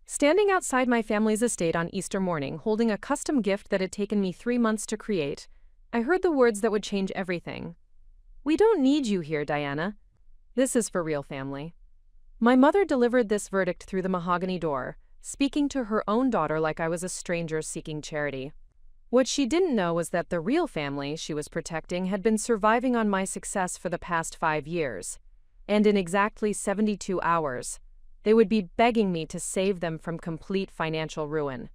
Standing outside my family's estate on Easter morning, holding a custom gift that had taken me 3 months to create, I heard the words that would change everything. "We don't need you here, Diana. This is for real, family." My mother delivered this verdict through the mahogany door, speaking to her own daughter like I was a stranger seeking charity. What she didn't know was that the real family she was protecting had been surviving on my success for the past 5 years. And in exactly 72 hours, they would be begging me to save them from complete financial ruin.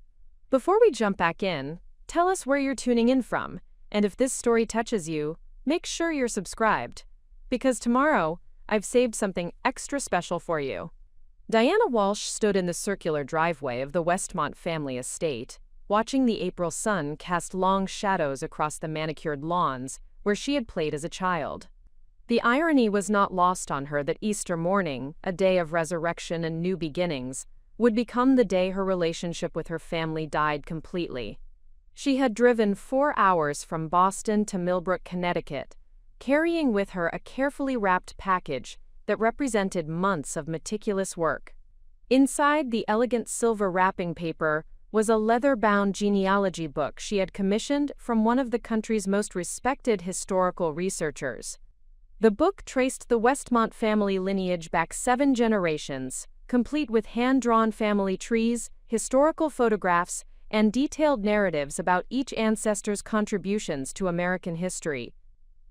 Before we jump back in, tell us where you're tuning in from, and if this story touches you, make sure you're subscribed. Because tomorrow, I've saved something extra special for you. Diana Walsh stood in the circular driveway of the Westmont family estate, watching the April sun cast long shadows across the manicured lawns where she had played as a child. The irony was not lost on her that Easter morning, a day of resurrection and new beginnings, would become the day her relationship with her family died completely. She had driven 4 hours from Boston to Millbrook, Connecticut, carrying with her a carefully wrapped package that represented months of meticulous work. Inside the elegant silver wrapping paper was a leather-bound genealogy book she had commissioned from one of the country's most respected historical researchers. The book traced the Westmont family lineage back 7 generations, complete with hand-drawn family trees, historical photographs, and detailed narratives about each ancestor's contributions to American history.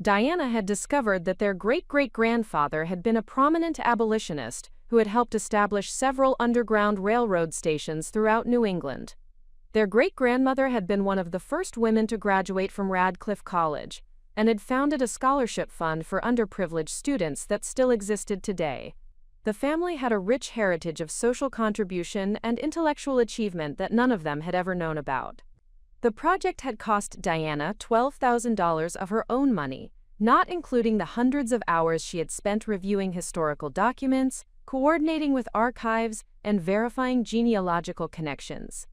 Diana had discovered that their great-great-grandfather had been a prominent abolitionist who had helped establish several underground railroad stations throughout New England. Their great-grandmother had been one of the first women to graduate from Radcliffe College, and had founded a scholarship fund for underprivileged students that still existed today. The family had a rich heritage of social contribution and intellectual achievement that none of them had ever known about. The project had cost Diana $12,000 of her own money, not including the hundreds of hours she had spent reviewing historical documents, coordinating with archives, and verifying genealogical connections.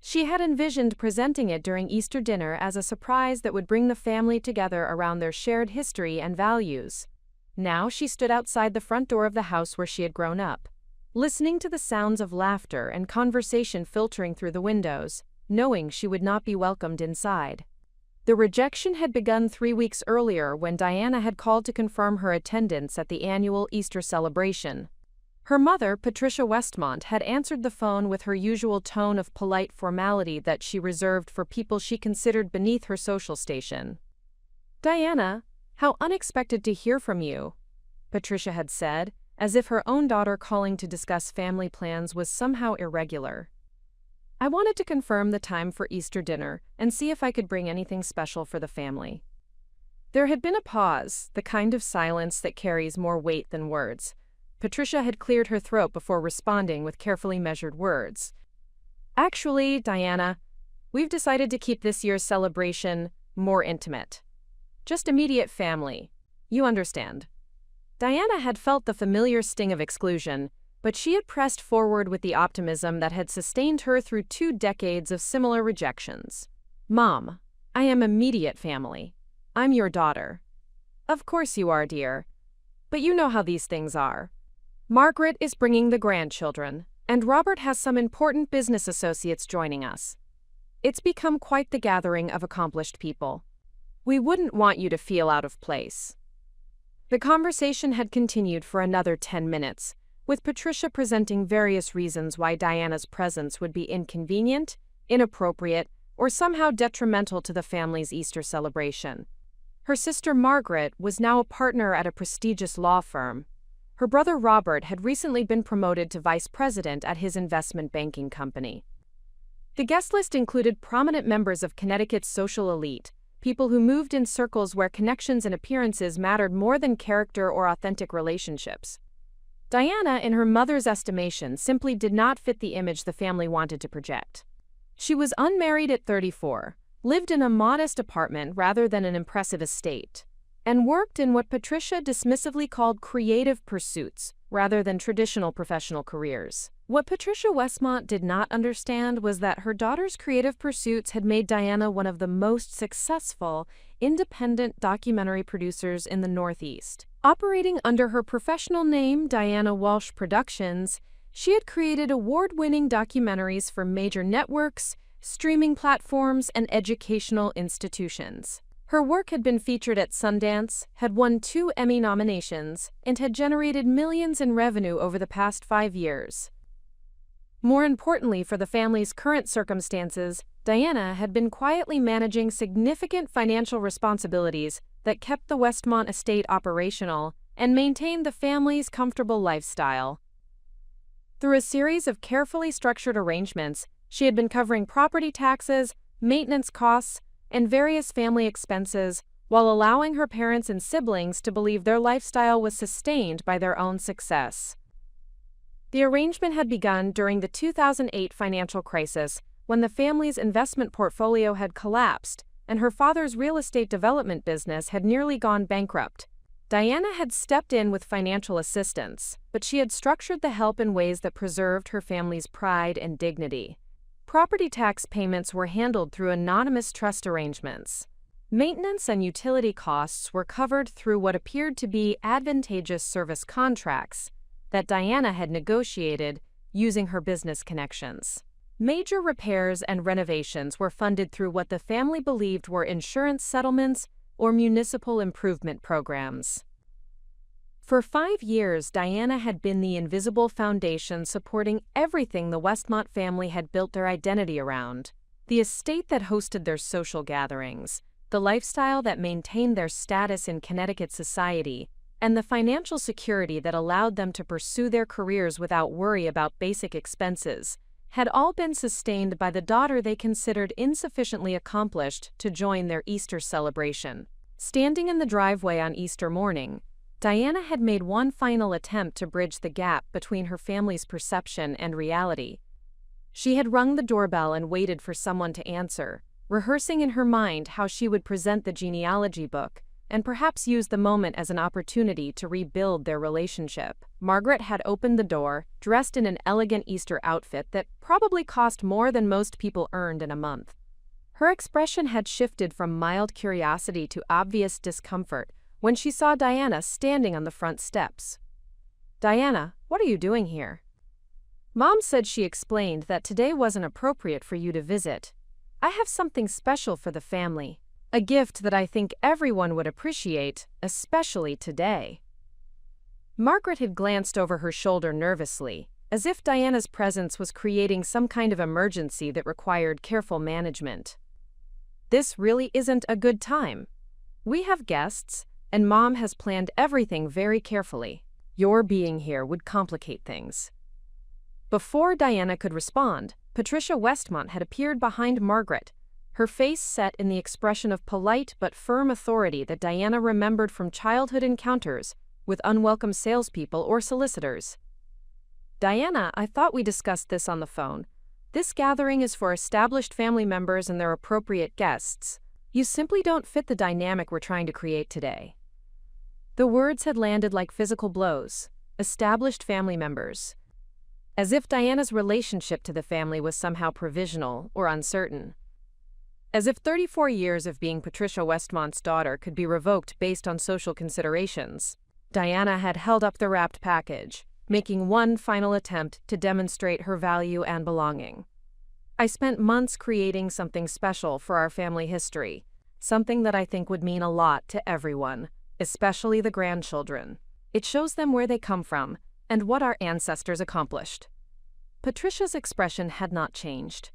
She had envisioned presenting it during Easter dinner as a surprise that would bring the family together around their shared history and values. Now she stood outside the front door of the house where she had grown up, listening to the sounds of laughter and conversation filtering through the windows, knowing she would not be welcomed inside. The rejection had begun 3 weeks earlier when Diana had called to confirm her attendance at the annual Easter celebration. Her mother, Patricia Westmont, had answered the phone with her usual tone of polite formality that she reserved for people she considered beneath her social station. "Diana, how unexpected to hear from you," Patricia had said, as if her own daughter calling to discuss family plans was somehow irregular. "I wanted to confirm the time for Easter dinner and see if I could bring anything special for the family." There had been a pause, the kind of silence that carries more weight than words. Patricia had cleared her throat before responding with carefully measured words. "Actually, Diana, we've decided to keep this year's celebration more intimate. Just immediate family. You understand." Diana had felt the familiar sting of exclusion, but she had pressed forward with the optimism that had sustained her through 2 decades of similar rejections. "Mom, I am immediate family. I'm your daughter." "Of course you are, dear. But you know how these things are. Margaret is bringing the grandchildren, and Robert has some important business associates joining us. It's become quite the gathering of accomplished people. We wouldn't want you to feel out of place." The conversation had continued for another 10 minutes, with Patricia presenting various reasons why Diana's presence would be inconvenient, inappropriate, or somehow detrimental to the family's Easter celebration. Her sister Margaret was now a partner at a prestigious law firm. Her brother Robert had recently been promoted to vice president at his investment banking company. The guest list included prominent members of Connecticut's social elite, people who moved in circles where connections and appearances mattered more than character or authentic relationships. Diana, in her mother's estimation, simply did not fit the image the family wanted to project. She was unmarried at 34, lived in a modest apartment rather than an impressive estate, and worked in what Patricia dismissively called creative pursuits rather than traditional professional careers. What Patricia Westmont did not understand was that her daughter's creative pursuits had made Diana one of the most successful, independent documentary producers in the Northeast. Operating under her professional name, Diana Walsh Productions, She had created award-winning documentaries for major networks, streaming platforms, and educational institutions. Her work had been featured at Sundance, had won 2 Emmy nominations, and had generated millions in revenue over the past 5 years. More importantly for the family's current circumstances, Diana had been quietly managing significant financial responsibilities that kept the Westmont estate operational and maintained the family's comfortable lifestyle. Through a series of carefully structured arrangements, she had been covering property taxes, maintenance costs, and various family expenses, while allowing her parents and siblings to believe their lifestyle was sustained by their own success. The arrangement had begun during the 2008 financial crisis, when the family's investment portfolio had collapsed and her father's real estate development business had nearly gone bankrupt. Diana had stepped in with financial assistance, but she had structured the help in ways that preserved her family's pride and dignity. Property tax payments were handled through anonymous trust arrangements. Maintenance and utility costs were covered through what appeared to be advantageous service contracts that Diana had negotiated using her business connections. Major repairs and renovations were funded through what the family believed were insurance settlements or municipal improvement programs. For 5 years, Diana had been the invisible foundation supporting everything the Westmont family had built their identity around: the estate that hosted their social gatherings, the lifestyle that maintained their status in Connecticut society, and the financial security that allowed them to pursue their careers without worry about basic expenses, had all been sustained by the daughter they considered insufficiently accomplished to join their Easter celebration. Standing in the driveway on Easter morning, Diana had made one final attempt to bridge the gap between her family's perception and reality. She had rung the doorbell and waited for someone to answer, rehearsing in her mind how she would present the genealogy book and perhaps use the moment as an opportunity to rebuild their relationship. Margaret had opened the door, dressed in an elegant Easter outfit that probably cost more than most people earned in a month. Her expression had shifted from mild curiosity to obvious discomfort when she saw Diana standing on the front steps. "Diana, what are you doing here?" "Mom said," she explained, "that today wasn't appropriate for you to visit. I have something special for the family. A gift that I think everyone would appreciate, especially today." Margaret had glanced over her shoulder nervously, as if Diana's presence was creating some kind of emergency that required careful management. "This really isn't a good time. We have guests, and Mom has planned everything very carefully. Your being here would complicate things." Before Diana could respond, Patricia Westmont had appeared behind Margaret, her face set in the expression of polite but firm authority that Diana remembered from childhood encounters with unwelcome salespeople or solicitors. "Diana, I thought we discussed this on the phone. This gathering is for established family members and their appropriate guests. You simply don't fit the dynamic we're trying to create today." The words had landed like physical blows. Established family members. As if Diana's relationship to the family was somehow provisional or uncertain. As if 34 years of being Patricia Westmont's daughter could be revoked based on social considerations. Diana had held up the wrapped package, making one final attempt to demonstrate her value and belonging. "I spent months creating something special for our family history, something that I think would mean a lot to everyone, especially the grandchildren. It shows them where they come from and what our ancestors accomplished." Patricia's expression had not changed.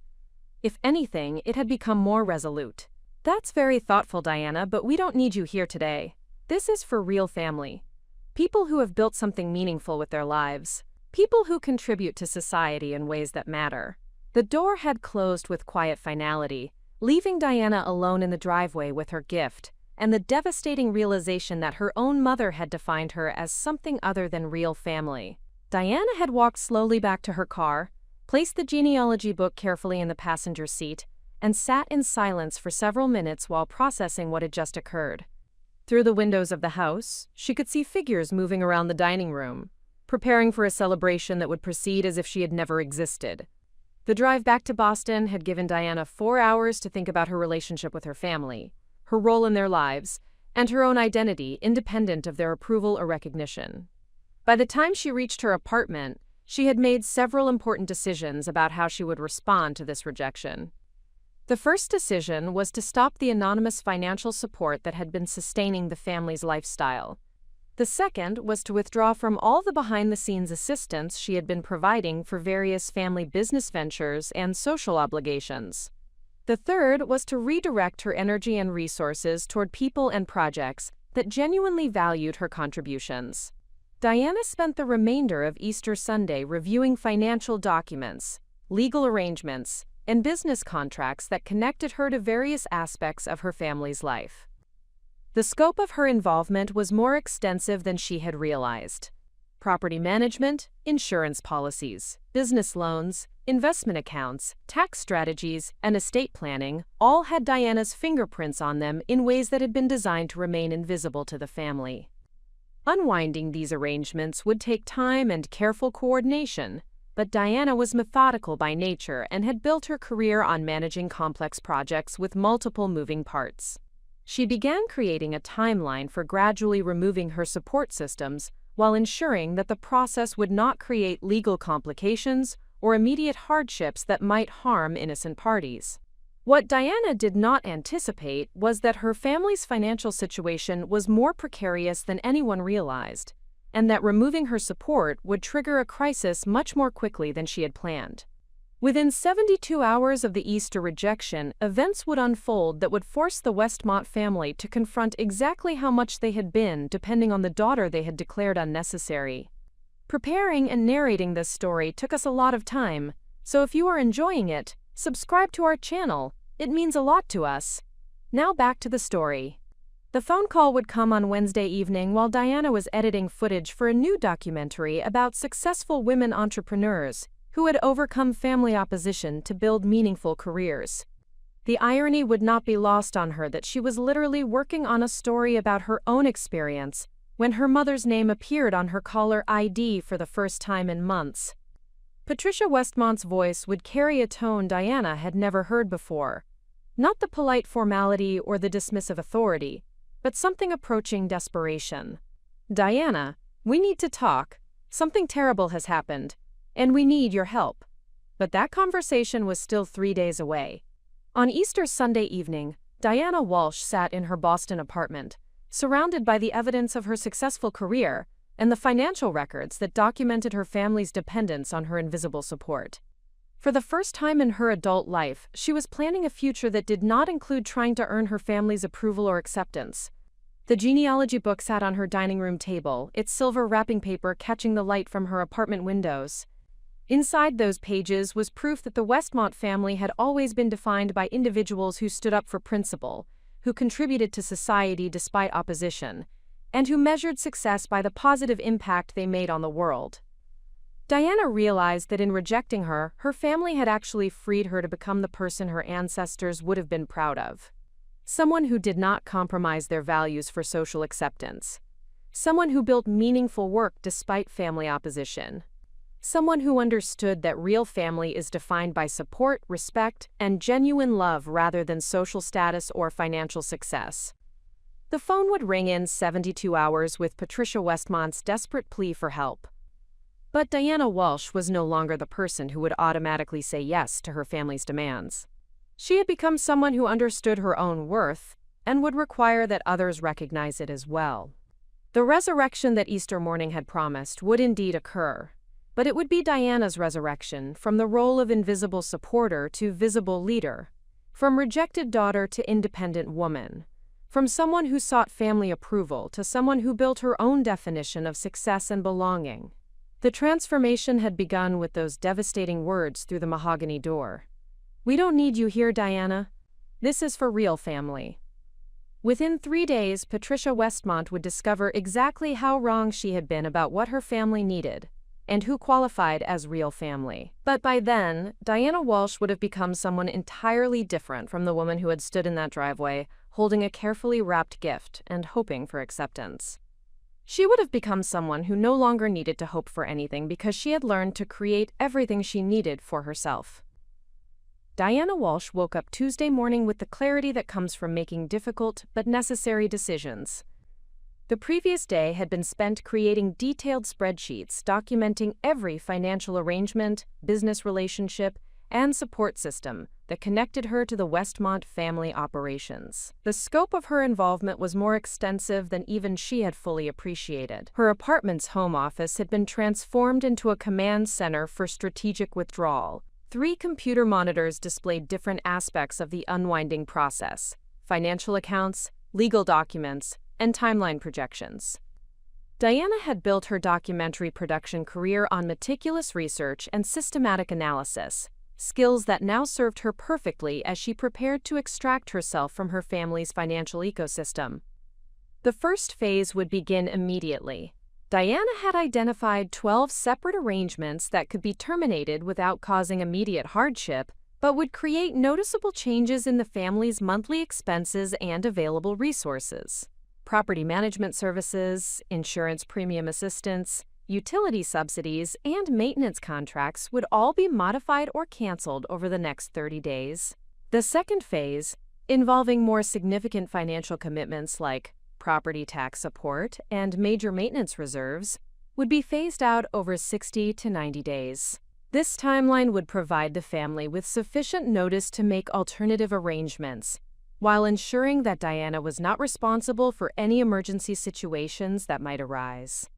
If anything, it had become more resolute. "That's very thoughtful, Diana, but we don't need you here today. This is for real family. People who have built something meaningful with their lives. People who contribute to society in ways that matter." The door had closed with quiet finality, leaving Diana alone in the driveway with her gift, and the devastating realization that her own mother had defined her as something other than real family. Diana had walked slowly back to her car, placed the genealogy book carefully in the passenger seat, and sat in silence for several minutes while processing what had just occurred. Through the windows of the house, she could see figures moving around the dining room, preparing for a celebration that would proceed as if she had never existed. The drive back to Boston had given Diana 4 hours to think about her relationship with her family, her role in their lives, and her own identity independent of their approval or recognition. By the time she reached her apartment, She had made several important decisions about how she would respond to this rejection. The first decision was to stop the anonymous financial support that had been sustaining the family's lifestyle. The second was to withdraw from all the behind-the-scenes assistance she had been providing for various family business ventures and social obligations. The third was to redirect her energy and resources toward people and projects that genuinely valued her contributions. Diana spent the remainder of Easter Sunday reviewing financial documents, legal arrangements, and business contracts that connected her to various aspects of her family's life. The scope of her involvement was more extensive than she had realized. Property management, insurance policies, business loans, investment accounts, tax strategies, and estate planning all had Diana's fingerprints on them in ways that had been designed to remain invisible to the family. Unwinding these arrangements would take time and careful coordination, but Diana was methodical by nature and had built her career on managing complex projects with multiple moving parts. She began creating a timeline for gradually removing her support systems while ensuring that the process would not create legal complications or immediate hardships that might harm innocent parties. What Diana did not anticipate was that her family's financial situation was more precarious than anyone realized, and that removing her support would trigger a crisis much more quickly than she had planned. Within 72 hours of the Easter rejection, events would unfold that would force the Westmont family to confront exactly how much they had been depending on the daughter they had declared unnecessary. Preparing and narrating this story took us a lot of time, so if you are enjoying it, subscribe to our channel. It means a lot to us. Now back to the story. The phone call would come on Wednesday evening while Diana was editing footage for a new documentary about successful women entrepreneurs who had overcome family opposition to build meaningful careers. The irony would not be lost on her that she was literally working on a story about her own experience when her mother's name appeared on her caller ID for the first time in months. Patricia Westmont's voice would carry a tone Diana had never heard before. Not the polite formality or the dismissive authority, but something approaching desperation. "Diana, we need to talk. Something terrible has happened, and we need your help." But that conversation was still 3 days away. On Easter Sunday evening, Diana Walsh sat in her Boston apartment, surrounded by the evidence of her successful career and the financial records that documented her family's dependence on her invisible support. For the first time in her adult life, she was planning a future that did not include trying to earn her family's approval or acceptance. The genealogy book sat on her dining room table, its silver wrapping paper catching the light from her apartment windows. Inside those pages was proof that the Westmont family had always been defined by individuals who stood up for principle, who contributed to society despite opposition, and who measured success by the positive impact they made on the world. Diana realized that in rejecting her, her family had actually freed her to become the person her ancestors would have been proud of. Someone who did not compromise their values for social acceptance. Someone who built meaningful work despite family opposition. Someone who understood that real family is defined by support, respect, and genuine love rather than social status or financial success. The phone would ring in 72 hours with Patricia Westmont's desperate plea for help. But Diana Walsh was no longer the person who would automatically say yes to her family's demands. She had become someone who understood her own worth and would require that others recognize it as well. The resurrection that Easter morning had promised would indeed occur, but it would be Diana's resurrection from the role of invisible supporter to visible leader, from rejected daughter to independent woman, from someone who sought family approval to someone who built her own definition of success and belonging. The transformation had begun with those devastating words through the mahogany door. "We don't need you here, Diana. This is for real family." Within 3 days, Patricia Westmont would discover exactly how wrong she had been about what her family needed, and who qualified as real family. But by then, Diana Walsh would have become someone entirely different from the woman who had stood in that driveway, holding a carefully wrapped gift and hoping for acceptance. She would have become someone who no longer needed to hope for anything because she had learned to create everything she needed for herself. Diana Walsh woke up Tuesday morning with the clarity that comes from making difficult but necessary decisions. The previous day had been spent creating detailed spreadsheets documenting every financial arrangement, business relationship, and support system that connected her to the Westmont family operations. The scope of her involvement was more extensive than even she had fully appreciated. Her apartment's home office had been transformed into a command center for strategic withdrawal. 3 computer monitors displayed different aspects of the unwinding process: financial accounts, legal documents, and timeline projections. Diana had built her documentary production career on meticulous research and systematic analysis, skills that now served her perfectly as she prepared to extract herself from her family's financial ecosystem. The first phase would begin immediately. Diana had identified 12 separate arrangements that could be terminated without causing immediate hardship, but would create noticeable changes in the family's monthly expenses and available resources. Property management services, insurance premium assistance, utility subsidies, and maintenance contracts would all be modified or canceled over the next 30 days. The second phase, involving more significant financial commitments like property tax support and major maintenance reserves, would be phased out over 60 to 90 days. This timeline would provide the family with sufficient notice to make alternative arrangements, while ensuring that Diana was not responsible for any emergency situations that might arise.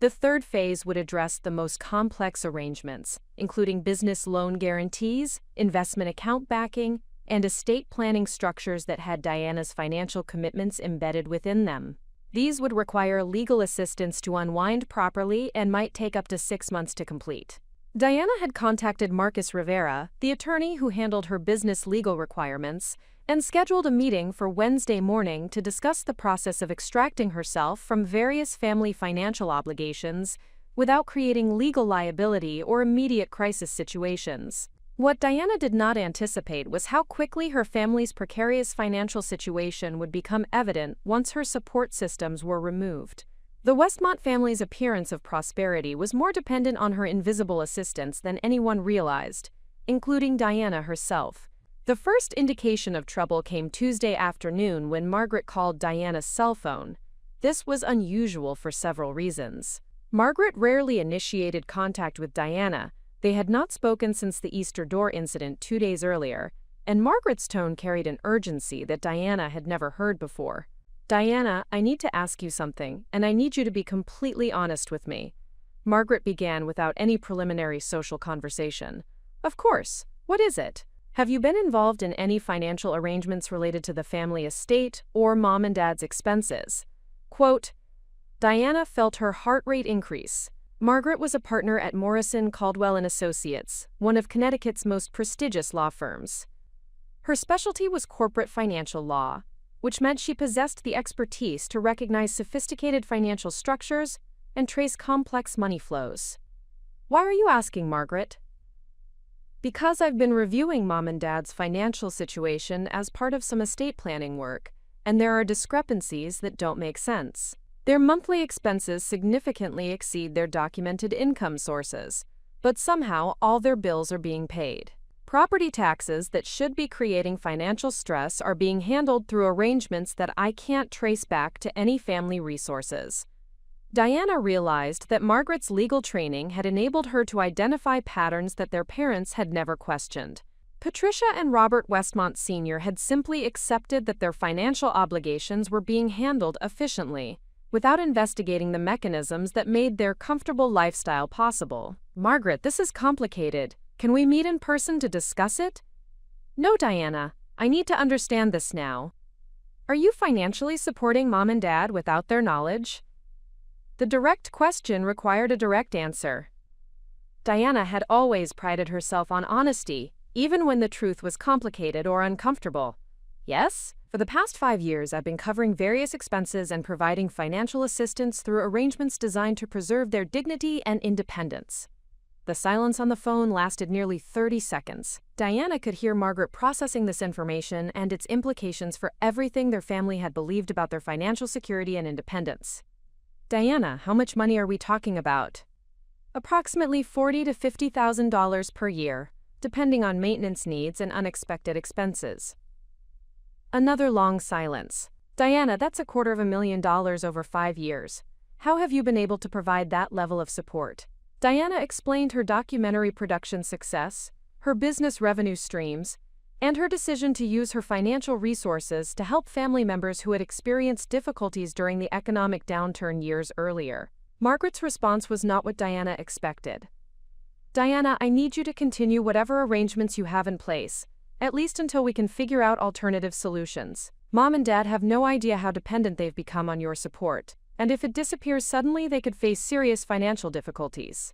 The third phase would address the most complex arrangements, including business loan guarantees, investment account backing, and estate planning structures that had Diana's financial commitments embedded within them. These would require legal assistance to unwind properly and might take up to 6 months to complete. Diana had contacted Marcus Rivera, the attorney who handled her business legal requirements, and scheduled a meeting for Wednesday morning to discuss the process of extracting herself from various family financial obligations without creating legal liability or immediate crisis situations. What Diana did not anticipate was how quickly her family's precarious financial situation would become evident once her support systems were removed. The Westmont family's appearance of prosperity was more dependent on her invisible assistants than anyone realized, including Diana herself. The first indication of trouble came Tuesday afternoon when Margaret called Diana's cell phone. This was unusual for several reasons. Margaret rarely initiated contact with Diana. They had not spoken since the Easter door incident 2 days earlier, and Margaret's tone carried an urgency that Diana had never heard before. "Diana, I need to ask you something, and I need you to be completely honest with me," Margaret began without any preliminary social conversation. "Of course. What is it? Have you been involved in any financial arrangements related to the family estate or mom and dad's expenses?" Quote, Diana felt her heart rate increase. Margaret was a partner at Morrison, Caldwell & Associates, one of Connecticut's most prestigious law firms. Her specialty was corporate financial law, which meant she possessed the expertise to recognize sophisticated financial structures and trace complex money flows. "Why are you asking, Margaret?" "Because I've been reviewing Mom and Dad's financial situation as part of some estate planning work, and there are discrepancies that don't make sense. Their monthly expenses significantly exceed their documented income sources, but somehow all their bills are being paid. Property taxes that should be creating financial stress are being handled through arrangements that I can't trace back to any family resources." Diana realized that Margaret's legal training had enabled her to identify patterns that their parents had never questioned. Patricia and Robert Westmont Sr. had simply accepted that their financial obligations were being handled efficiently, without investigating the mechanisms that made their comfortable lifestyle possible. "Margaret, this is complicated. Can we meet in person to discuss it?" "No, Diana. I need to understand this now. Are you financially supporting Mom and Dad without their knowledge?" The direct question required a direct answer. Diana had always prided herself on honesty, even when the truth was complicated or uncomfortable. "Yes, for the past 5 years I've been covering various expenses and providing financial assistance through arrangements designed to preserve their dignity and independence." The silence on the phone lasted nearly 30 seconds. Diana could hear Margaret processing this information and its implications for everything their family had believed about their financial security and independence. "Diana, how much money are we talking about?" "Approximately $40,000 to $50,000 per year, depending on maintenance needs and unexpected expenses." Another long silence. Diana, that's $250,000 over 5 years. How have you been able to provide that level of support? Diana explained her documentary production success, her business revenue streams, and her decision to use her financial resources to help family members who had experienced difficulties during the economic downturn years earlier. Margaret's response was not what Diana expected. Diana, I need you to continue whatever arrangements you have in place, at least until we can figure out alternative solutions. Mom and Dad have no idea how dependent they've become on your support, and if it disappears suddenly, they could face serious financial difficulties.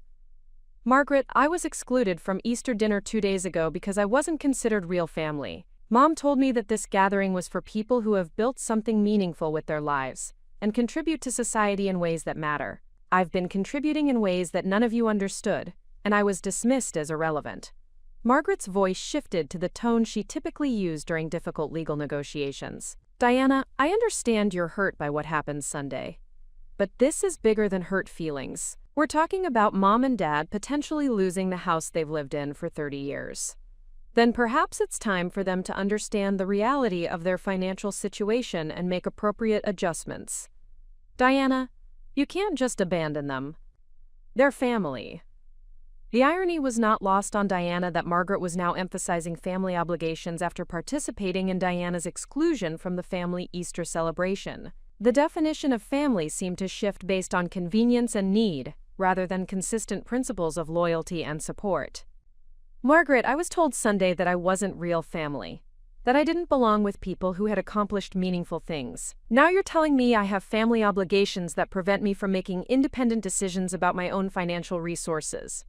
Margaret, I was excluded from Easter dinner 2 days ago because I wasn't considered real family. Mom told me that this gathering was for people who have built something meaningful with their lives and contribute to society in ways that matter. I've been contributing in ways that none of you understood, and I was dismissed as irrelevant. Margaret's voice shifted to the tone she typically used during difficult legal negotiations. Diana, I understand you're hurt by what happened Sunday. But this is bigger than hurt feelings. We're talking about Mom and Dad potentially losing the house they've lived in for 30 years. Then perhaps it's time for them to understand the reality of their financial situation and make appropriate adjustments. Diana, you can't just abandon them. They're family. The irony was not lost on Diana that Margaret was now emphasizing family obligations after participating in Diana's exclusion from the family Easter celebration. The definition of family seemed to shift based on convenience and need, rather than consistent principles of loyalty and support. Margaret, I was told Sunday that I wasn't real family, that I didn't belong with people who had accomplished meaningful things. Now you're telling me I have family obligations that prevent me from making independent decisions about my own financial resources.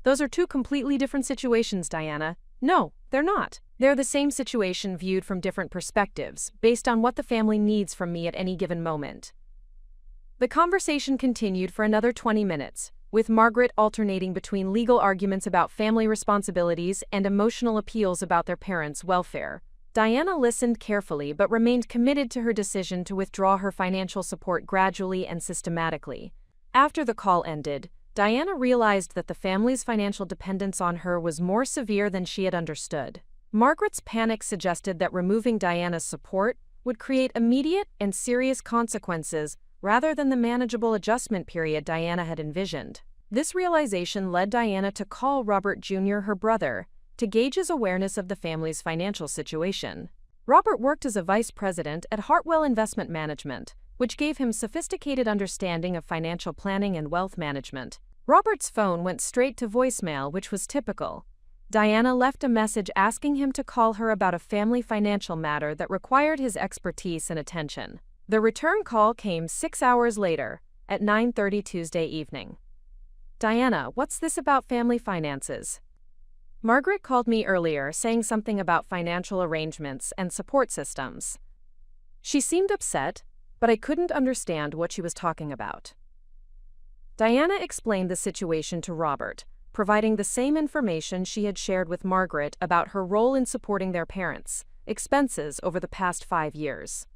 Those are two completely different situations, Diana. No, they're not. They're the same situation viewed from different perspectives, based on what the family needs from me at any given moment. The conversation continued for another 20 minutes, with Margaret alternating between legal arguments about family responsibilities and emotional appeals about their parents' welfare. Diana listened carefully but remained committed to her decision to withdraw her financial support gradually and systematically. After the call ended, Diana realized that the family's financial dependence on her was more severe than she had understood. Margaret's panic suggested that removing Diana's support would create immediate and serious consequences rather than the manageable adjustment period Diana had envisioned. This realization led Diana to call Robert Jr., her brother, to gauge his awareness of the family's financial situation. Robert worked as a vice president at Hartwell Investment Management, which gave him sophisticated understanding of financial planning and wealth management. Robert's phone went straight to voicemail, which was typical. Diana left a message asking him to call her about a family financial matter that required his expertise and attention. The return call came 6 hours later, at 9:30 Tuesday evening. Diana, what's this about family finances? Margaret called me earlier saying something about financial arrangements and support systems. She seemed upset, but I couldn't understand what she was talking about. Diana explained the situation to Robert, providing the same information she had shared with Margaret about her role in supporting their parents' expenses over the past 5 years.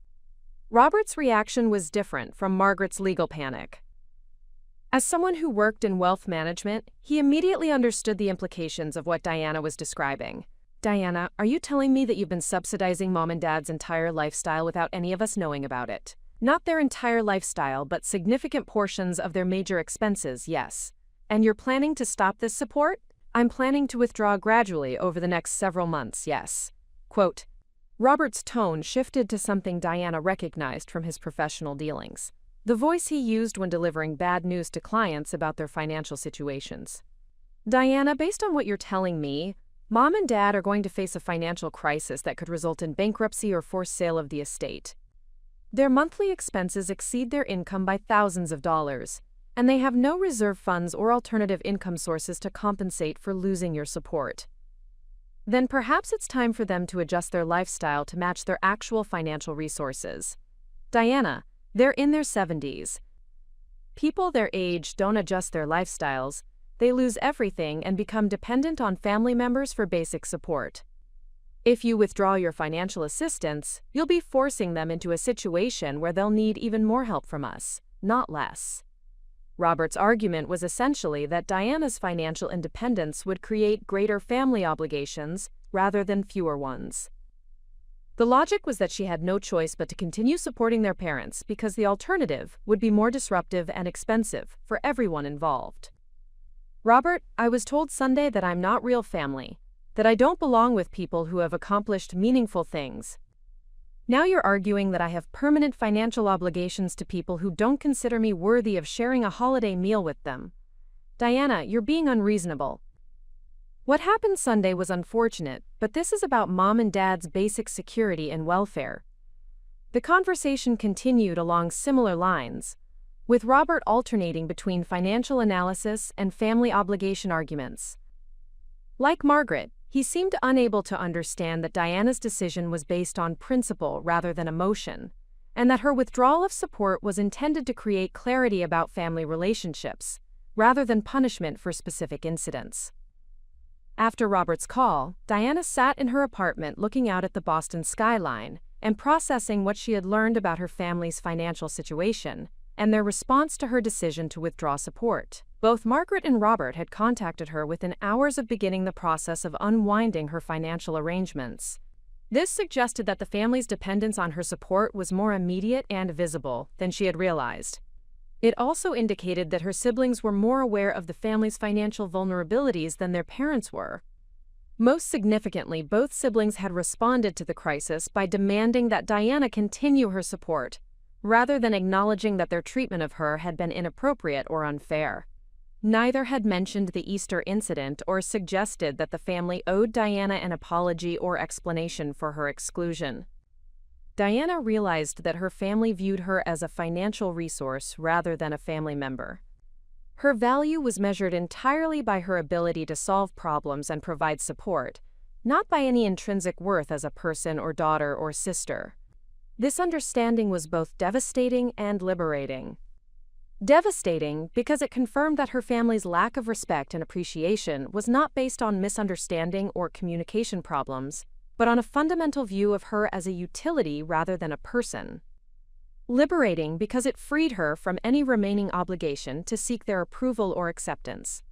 Robert's reaction was different from Margaret's legal panic. As someone who worked in wealth management, he immediately understood the implications of what Diana was describing. Diana, are you telling me that you've been subsidizing Mom and Dad's entire lifestyle without any of us knowing about it? Not their entire lifestyle, but significant portions of their major expenses, yes. And you're planning to stop this support? I'm planning to withdraw gradually over the next several months, yes. Quote, Robert's tone shifted to something Diana recognized from his professional dealings. The voice he used when delivering bad news to clients about their financial situations. Diana, based on what you're telling me, Mom and Dad are going to face a financial crisis that could result in bankruptcy or forced sale of the estate. Their monthly expenses exceed their income by thousands of dollars, and they have no reserve funds or alternative income sources to compensate for losing your support. Then perhaps it's time for them to adjust their lifestyle to match their actual financial resources. Diana, they're in their 70s. People their age don't adjust their lifestyles. They lose everything and become dependent on family members for basic support. If you withdraw your financial assistance, you'll be forcing them into a situation where they'll need even more help from us, not less. Robert's argument was essentially that Diana's financial independence would create greater family obligations rather than fewer ones. The logic was that she had no choice but to continue supporting their parents because the alternative would be more disruptive and expensive for everyone involved. Robert, I was told Sunday that I'm not real family, that I don't belong with people who have accomplished meaningful things. Now you're arguing that I have permanent financial obligations to people who don't consider me worthy of sharing a holiday meal with them. Diana, you're being unreasonable. What happened Sunday was unfortunate, but this is about Mom and Dad's basic security and welfare. The conversation continued along similar lines, with Robert alternating between financial analysis and family obligation arguments. Like Margaret, he seemed unable to understand that Diana's decision was based on principle rather than emotion, and that her withdrawal of support was intended to create clarity about family relationships, rather than punishment for specific incidents. After Robert's call, Diana sat in her apartment looking out at the Boston skyline and processing what she had learned about her family's financial situation and their response to her decision to withdraw support. Both Margaret and Robert had contacted her within hours of beginning the process of unwinding her financial arrangements. This suggested that the family's dependence on her support was more immediate and visible than she had realized. It also indicated that her siblings were more aware of the family's financial vulnerabilities than their parents were. Most significantly, both siblings had responded to the crisis by demanding that Diana continue her support, rather than acknowledging that their treatment of her had been inappropriate or unfair. Neither had mentioned the Easter incident or suggested that the family owed Diana an apology or explanation for her exclusion. Diana realized that her family viewed her as a financial resource rather than a family member. Her value was measured entirely by her ability to solve problems and provide support, not by any intrinsic worth as a person or daughter or sister. This understanding was both devastating and liberating. Devastating because it confirmed that her family's lack of respect and appreciation was not based on misunderstanding or communication problems, but on a fundamental view of her as a utility rather than a person. Liberating because it freed her from any remaining obligation to seek their approval or acceptance.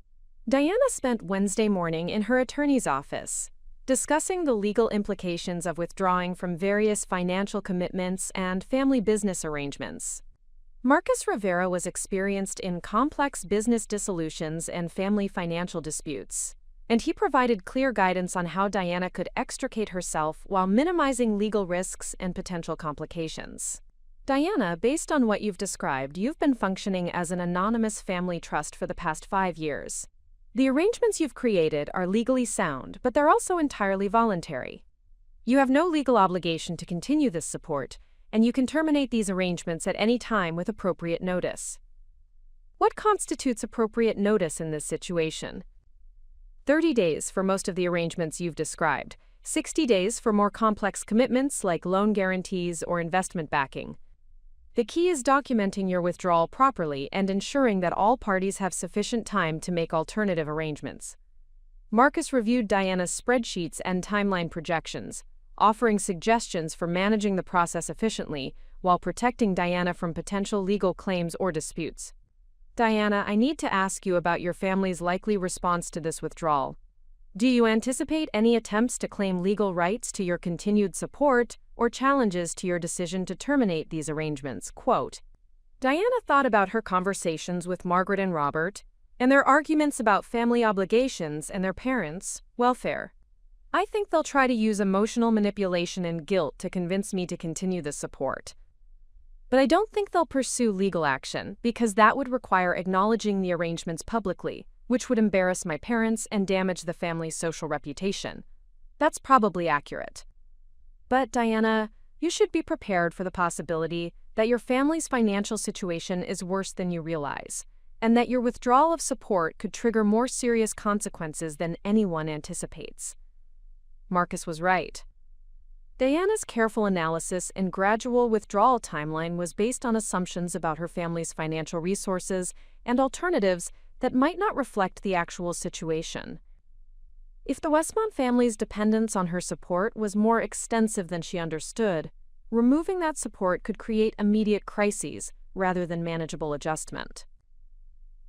Diana spent Wednesday morning in her attorney's office, discussing the legal implications of withdrawing from various financial commitments and family business arrangements. Marcus Rivera was experienced in complex business dissolutions and family financial disputes, and he provided clear guidance on how Diana could extricate herself while minimizing legal risks and potential complications. Diana, based on what you've described, you've been functioning as an anonymous family trust for the past 5 years. The arrangements you've created are legally sound, but they're also entirely voluntary. You have no legal obligation to continue this support, and you can terminate these arrangements at any time with appropriate notice. What constitutes appropriate notice in this situation? 30 days for most of the arrangements you've described, 60 days for more complex commitments like loan guarantees or investment backing. The key is documenting your withdrawal properly and ensuring that all parties have sufficient time to make alternative arrangements. Marcus reviewed Diana's spreadsheets and timeline projections, offering suggestions for managing the process efficiently while protecting Diana from potential legal claims or disputes. Diana, I need to ask you about your family's likely response to this withdrawal. Do you anticipate any attempts to claim legal rights to your continued support or challenges to your decision to terminate these arrangements? Quote, Diana thought about her conversations with Margaret and Robert and their arguments about family obligations and their parents' welfare. I think they'll try to use emotional manipulation and guilt to convince me to continue the support. But I don't think they'll pursue legal action because that would require acknowledging the arrangements publicly, which would embarrass my parents and damage the family's social reputation. That's probably accurate. But, Diana, you should be prepared for the possibility that your family's financial situation is worse than you realize, and that your withdrawal of support could trigger more serious consequences than anyone anticipates. Marcus was right. Diana's careful analysis and gradual withdrawal timeline was based on assumptions about her family's financial resources and alternatives that might not reflect the actual situation. If the Westmont family's dependence on her support was more extensive than she understood, removing that support could create immediate crises rather than manageable adjustment.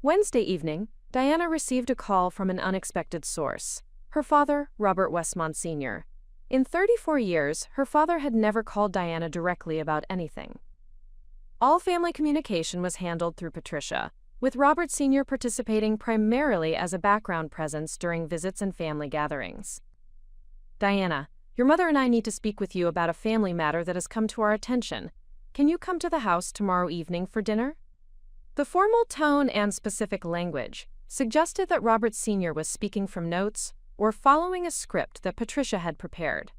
Wednesday evening, Diana received a call from an unexpected source. Her father, Robert Westmont Sr. In 34 years, her father had never called Diana directly about anything. All family communication was handled through Patricia, with Robert Sr. participating primarily as a background presence during visits and family gatherings. "Diana, your mother and I need to speak with you about a family matter that has come to our attention. Can you come to the house tomorrow evening for dinner?" The formal tone and specific language suggested that Robert Sr. was speaking from notes or following a script that Patricia had prepared.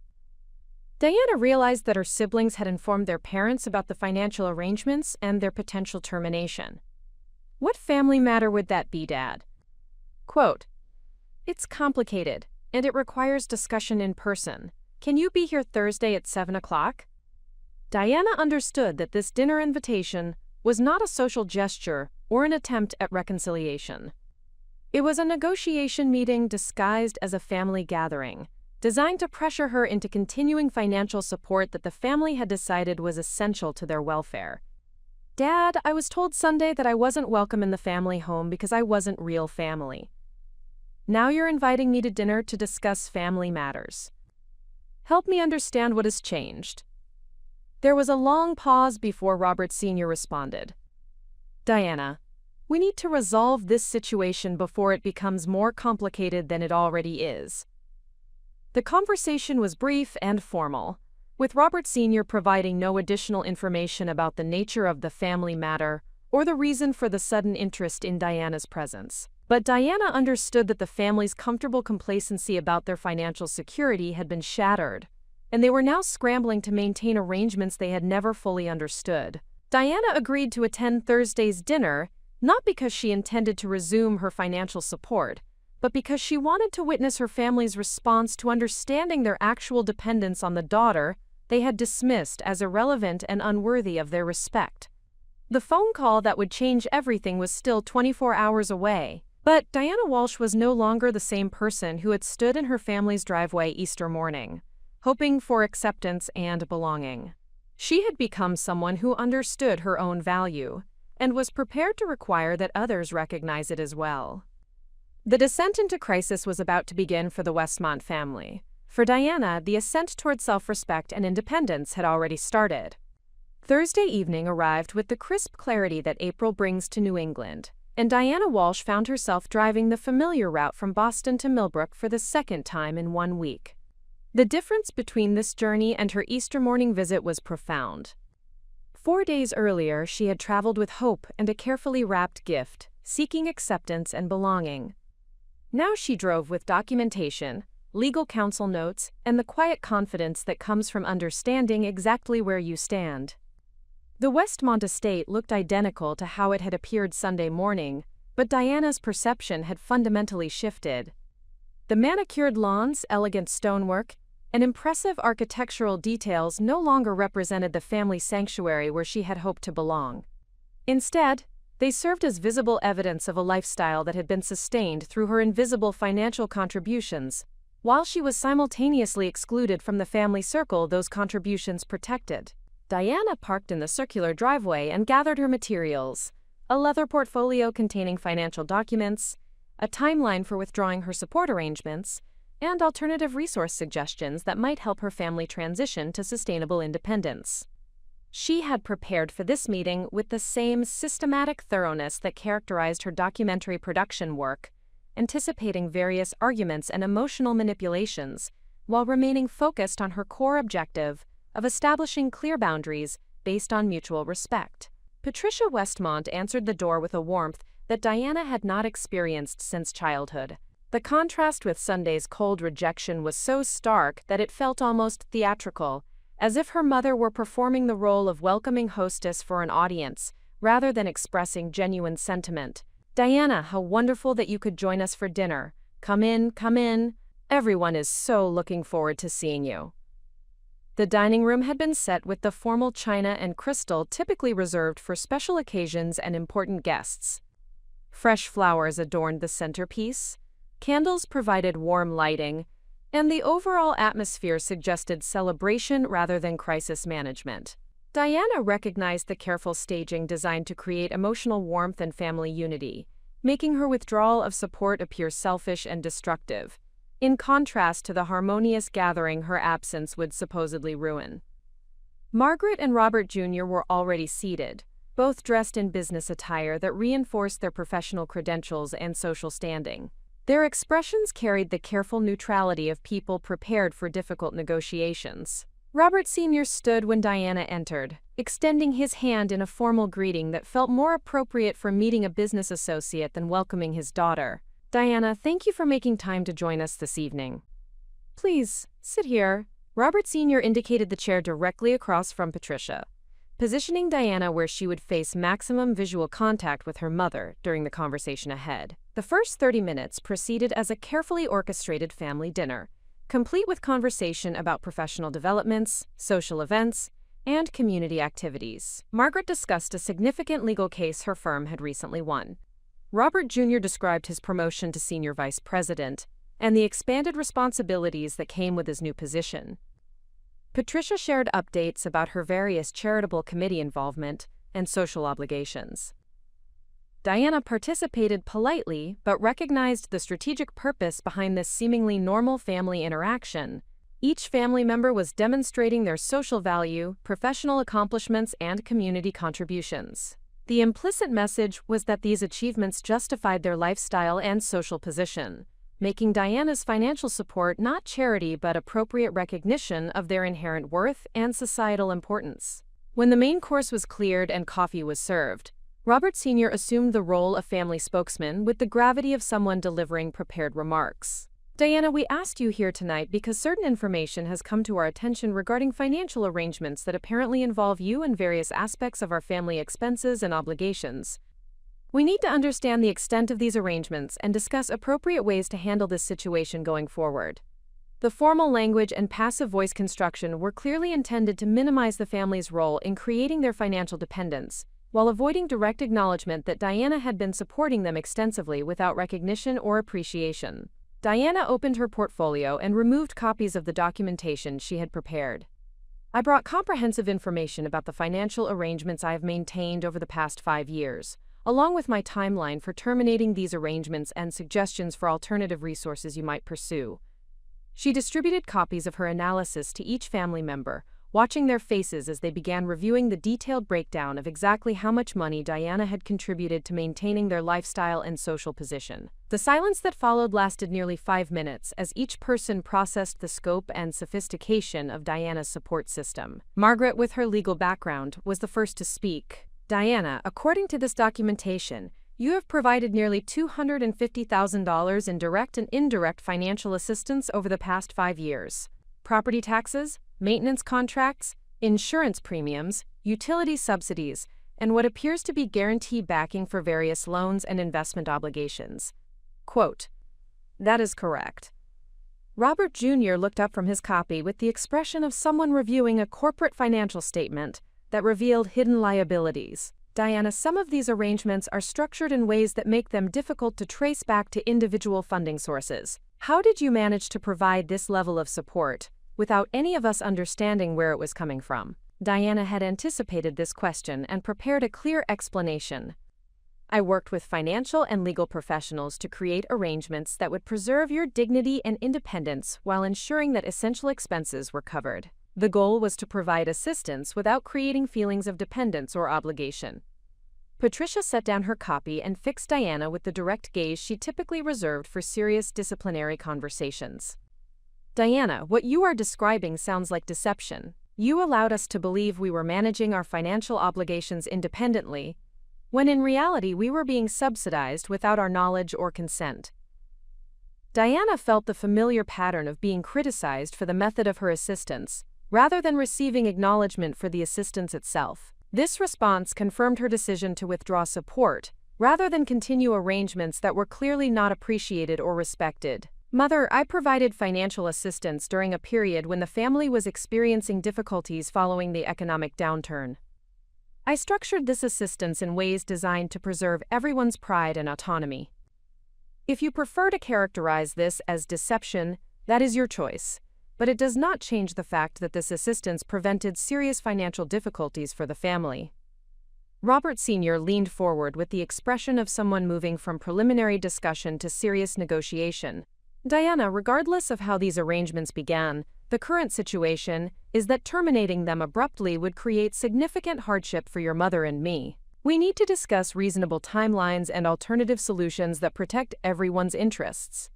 Diana realized that her siblings had informed their parents about the financial arrangements and their potential termination. "What family matter would that be, Dad?" Quote, "It's complicated, and it requires discussion in person. Can you be here Thursday at 7 o'clock? Diana understood that this dinner invitation was not a social gesture or an attempt at reconciliation. It was a negotiation meeting disguised as a family gathering, designed to pressure her into continuing financial support that the family had decided was essential to their welfare. "Dad, I was told Sunday that I wasn't welcome in the family home because I wasn't real family. Now you're inviting me to dinner to discuss family matters. Help me understand what has changed." There was a long pause before Robert Sr. responded. "Diana, we need to resolve this situation before it becomes more complicated than it already is." The conversation was brief and formal, with Robert Sr. providing no additional information about the nature of the family matter or the reason for the sudden interest in Diana's presence. But Diana understood that the family's comfortable complacency about their financial security had been shattered, and they were now scrambling to maintain arrangements they had never fully understood. Diana agreed to attend Thursday's dinner, not because she intended to resume her financial support, but because she wanted to witness her family's response to understanding their actual dependence on the daughter they had dismissed as irrelevant and unworthy of their respect. The phone call that would change everything was still 24 hours away, but Diana Walsh was no longer the same person who had stood in her family's driveway Easter morning, hoping for acceptance and belonging. She had become someone who understood her own value and was prepared to require that others recognize it as well. The descent into crisis was about to begin for the Westmont family. For Diana, the ascent toward self-respect and independence had already started. Thursday evening arrived with the crisp clarity that April brings to New England, and Diana Walsh found herself driving the familiar route from Boston to Millbrook for the second time in 1 week. The difference between this journey and her Easter morning visit was profound. 4 days earlier, she had traveled with hope and a carefully wrapped gift, seeking acceptance and belonging. Now she drove with documentation, legal counsel notes, and the quiet confidence that comes from understanding exactly where you stand. The Westmont estate looked identical to how it had appeared Sunday morning, but Diana's perception had fundamentally shifted. The manicured lawns, elegant stonework, and impressive architectural details no longer represented the family sanctuary where she had hoped to belong. Instead, they served as visible evidence of a lifestyle that had been sustained through her invisible financial contributions, while she was simultaneously excluded from the family circle those contributions protected. Diana parked in the circular driveway and gathered her materials: a leather portfolio containing financial documents, a timeline for withdrawing her support arrangements, and alternative resource suggestions that might help her family transition to sustainable independence. She had prepared for this meeting with the same systematic thoroughness that characterized her documentary production work, anticipating various arguments and emotional manipulations, while remaining focused on her core objective of establishing clear boundaries based on mutual respect. Patricia Westmont answered the door with a warmth that Diana had not experienced since childhood. The contrast with Sunday's cold rejection was so stark that it felt almost theatrical, as if her mother were performing the role of welcoming hostess for an audience, rather than expressing genuine sentiment. "Diana, how wonderful that you could join us for dinner. Come in, come in. Everyone is so looking forward to seeing you." The dining room had been set with the formal china and crystal typically reserved for special occasions and important guests. Fresh flowers adorned the centerpiece, candles provided warm lighting, and the overall atmosphere suggested celebration rather than crisis management. Diana recognized the careful staging designed to create emotional warmth and family unity, making her withdrawal of support appear selfish and destructive. in contrast to the harmonious gathering her absence would supposedly ruin. Margaret and Robert Jr. were already seated, both dressed in business attire that reinforced their professional credentials and social standing. Their expressions carried the careful neutrality of people prepared for difficult negotiations. Robert Sr. stood when Diana entered, extending his hand in a formal greeting that felt more appropriate for meeting a business associate than welcoming his daughter. "Diana, thank you for making time to join us this evening. Please, sit here." Robert Sr. indicated the chair directly across from Patricia, positioning Diana where she would face maximum visual contact with her mother during the conversation ahead. The first 30 minutes proceeded as a carefully orchestrated family dinner, complete with conversation about professional developments, social events, and community activities. Margaret discussed a significant legal case her firm had recently won. Robert Jr. described his promotion to senior vice president and the expanded responsibilities that came with his new position. Patricia shared updates about her various charitable committee involvement and social obligations. Diana participated politely but recognized the strategic purpose behind this seemingly normal family interaction. Each family member was demonstrating their social value, professional accomplishments, and community contributions. The implicit message was that these achievements justified their lifestyle and social position, making Diana's financial support not charity but appropriate recognition of their inherent worth and societal importance. When the main course was cleared and coffee was served, Robert Sr. assumed the role of family spokesman with the gravity of someone delivering prepared remarks. "Diana, we asked you here tonight because certain information has come to our attention regarding financial arrangements that apparently involve you in various aspects of our family expenses and obligations. We need to understand the extent of these arrangements and discuss appropriate ways to handle this situation going forward." The formal language and passive voice construction were clearly intended to minimize the family's role in creating their financial dependence, while avoiding direct acknowledgement that Diana had been supporting them extensively without recognition or appreciation. Diana opened her portfolio and removed copies of the documentation she had prepared. "I brought comprehensive information about the financial arrangements I have maintained over the past 5 years, along with my timeline for terminating these arrangements and suggestions for alternative resources you might pursue." She distributed copies of her analysis to each family member, watching their faces as they began reviewing the detailed breakdown of exactly how much money Diana had contributed to maintaining their lifestyle and social position. The silence that followed lasted nearly 5 minutes as each person processed the scope and sophistication of Diana's support system. Margaret, with her legal background, was the first to speak. "Diana, according to this documentation, you have provided nearly $250,000 in direct and indirect financial assistance over the past 5 years. Property taxes, maintenance contracts, insurance premiums, utility subsidies, and what appears to be guarantee backing for various loans and investment obligations." Quote, "That is correct." Robert Jr. looked up from his copy with the expression of someone reviewing a corporate financial statement that revealed hidden liabilities. "Diana, some of these arrangements are structured in ways that make them difficult to trace back to individual funding sources. How did you manage to provide this level of support without any of us understanding where it was coming from?" Diana had anticipated this question and prepared a clear explanation. "I worked with financial and legal professionals to create arrangements that would preserve your dignity and independence while ensuring that essential expenses were covered. The goal was to provide assistance without creating feelings of dependence or obligation." Patricia set down her copy and fixed Diana with the direct gaze she typically reserved for serious disciplinary conversations. "Diana, what you are describing sounds like deception. You allowed us to believe we were managing our financial obligations independently, when in reality we were being subsidized without our knowledge or consent." Diana felt the familiar pattern of being criticized for the method of her assistance, rather than receiving acknowledgement for the assistance itself. This response confirmed her decision to withdraw support, rather than continue arrangements that were clearly not appreciated or respected. "Mother, I provided financial assistance during a period when the family was experiencing difficulties following the economic downturn. I structured this assistance in ways designed to preserve everyone's pride and autonomy. If you prefer to characterize this as deception, that is your choice. But it does not change the fact that this assistance prevented serious financial difficulties for the family." Robert Sr. leaned forward with the expression of someone moving from preliminary discussion to serious negotiation, Diana, regardless of how these arrangements began, the current situation is that terminating them abruptly would create significant hardship for your mother and me. We need to discuss reasonable timelines and alternative solutions that protect everyone's interests.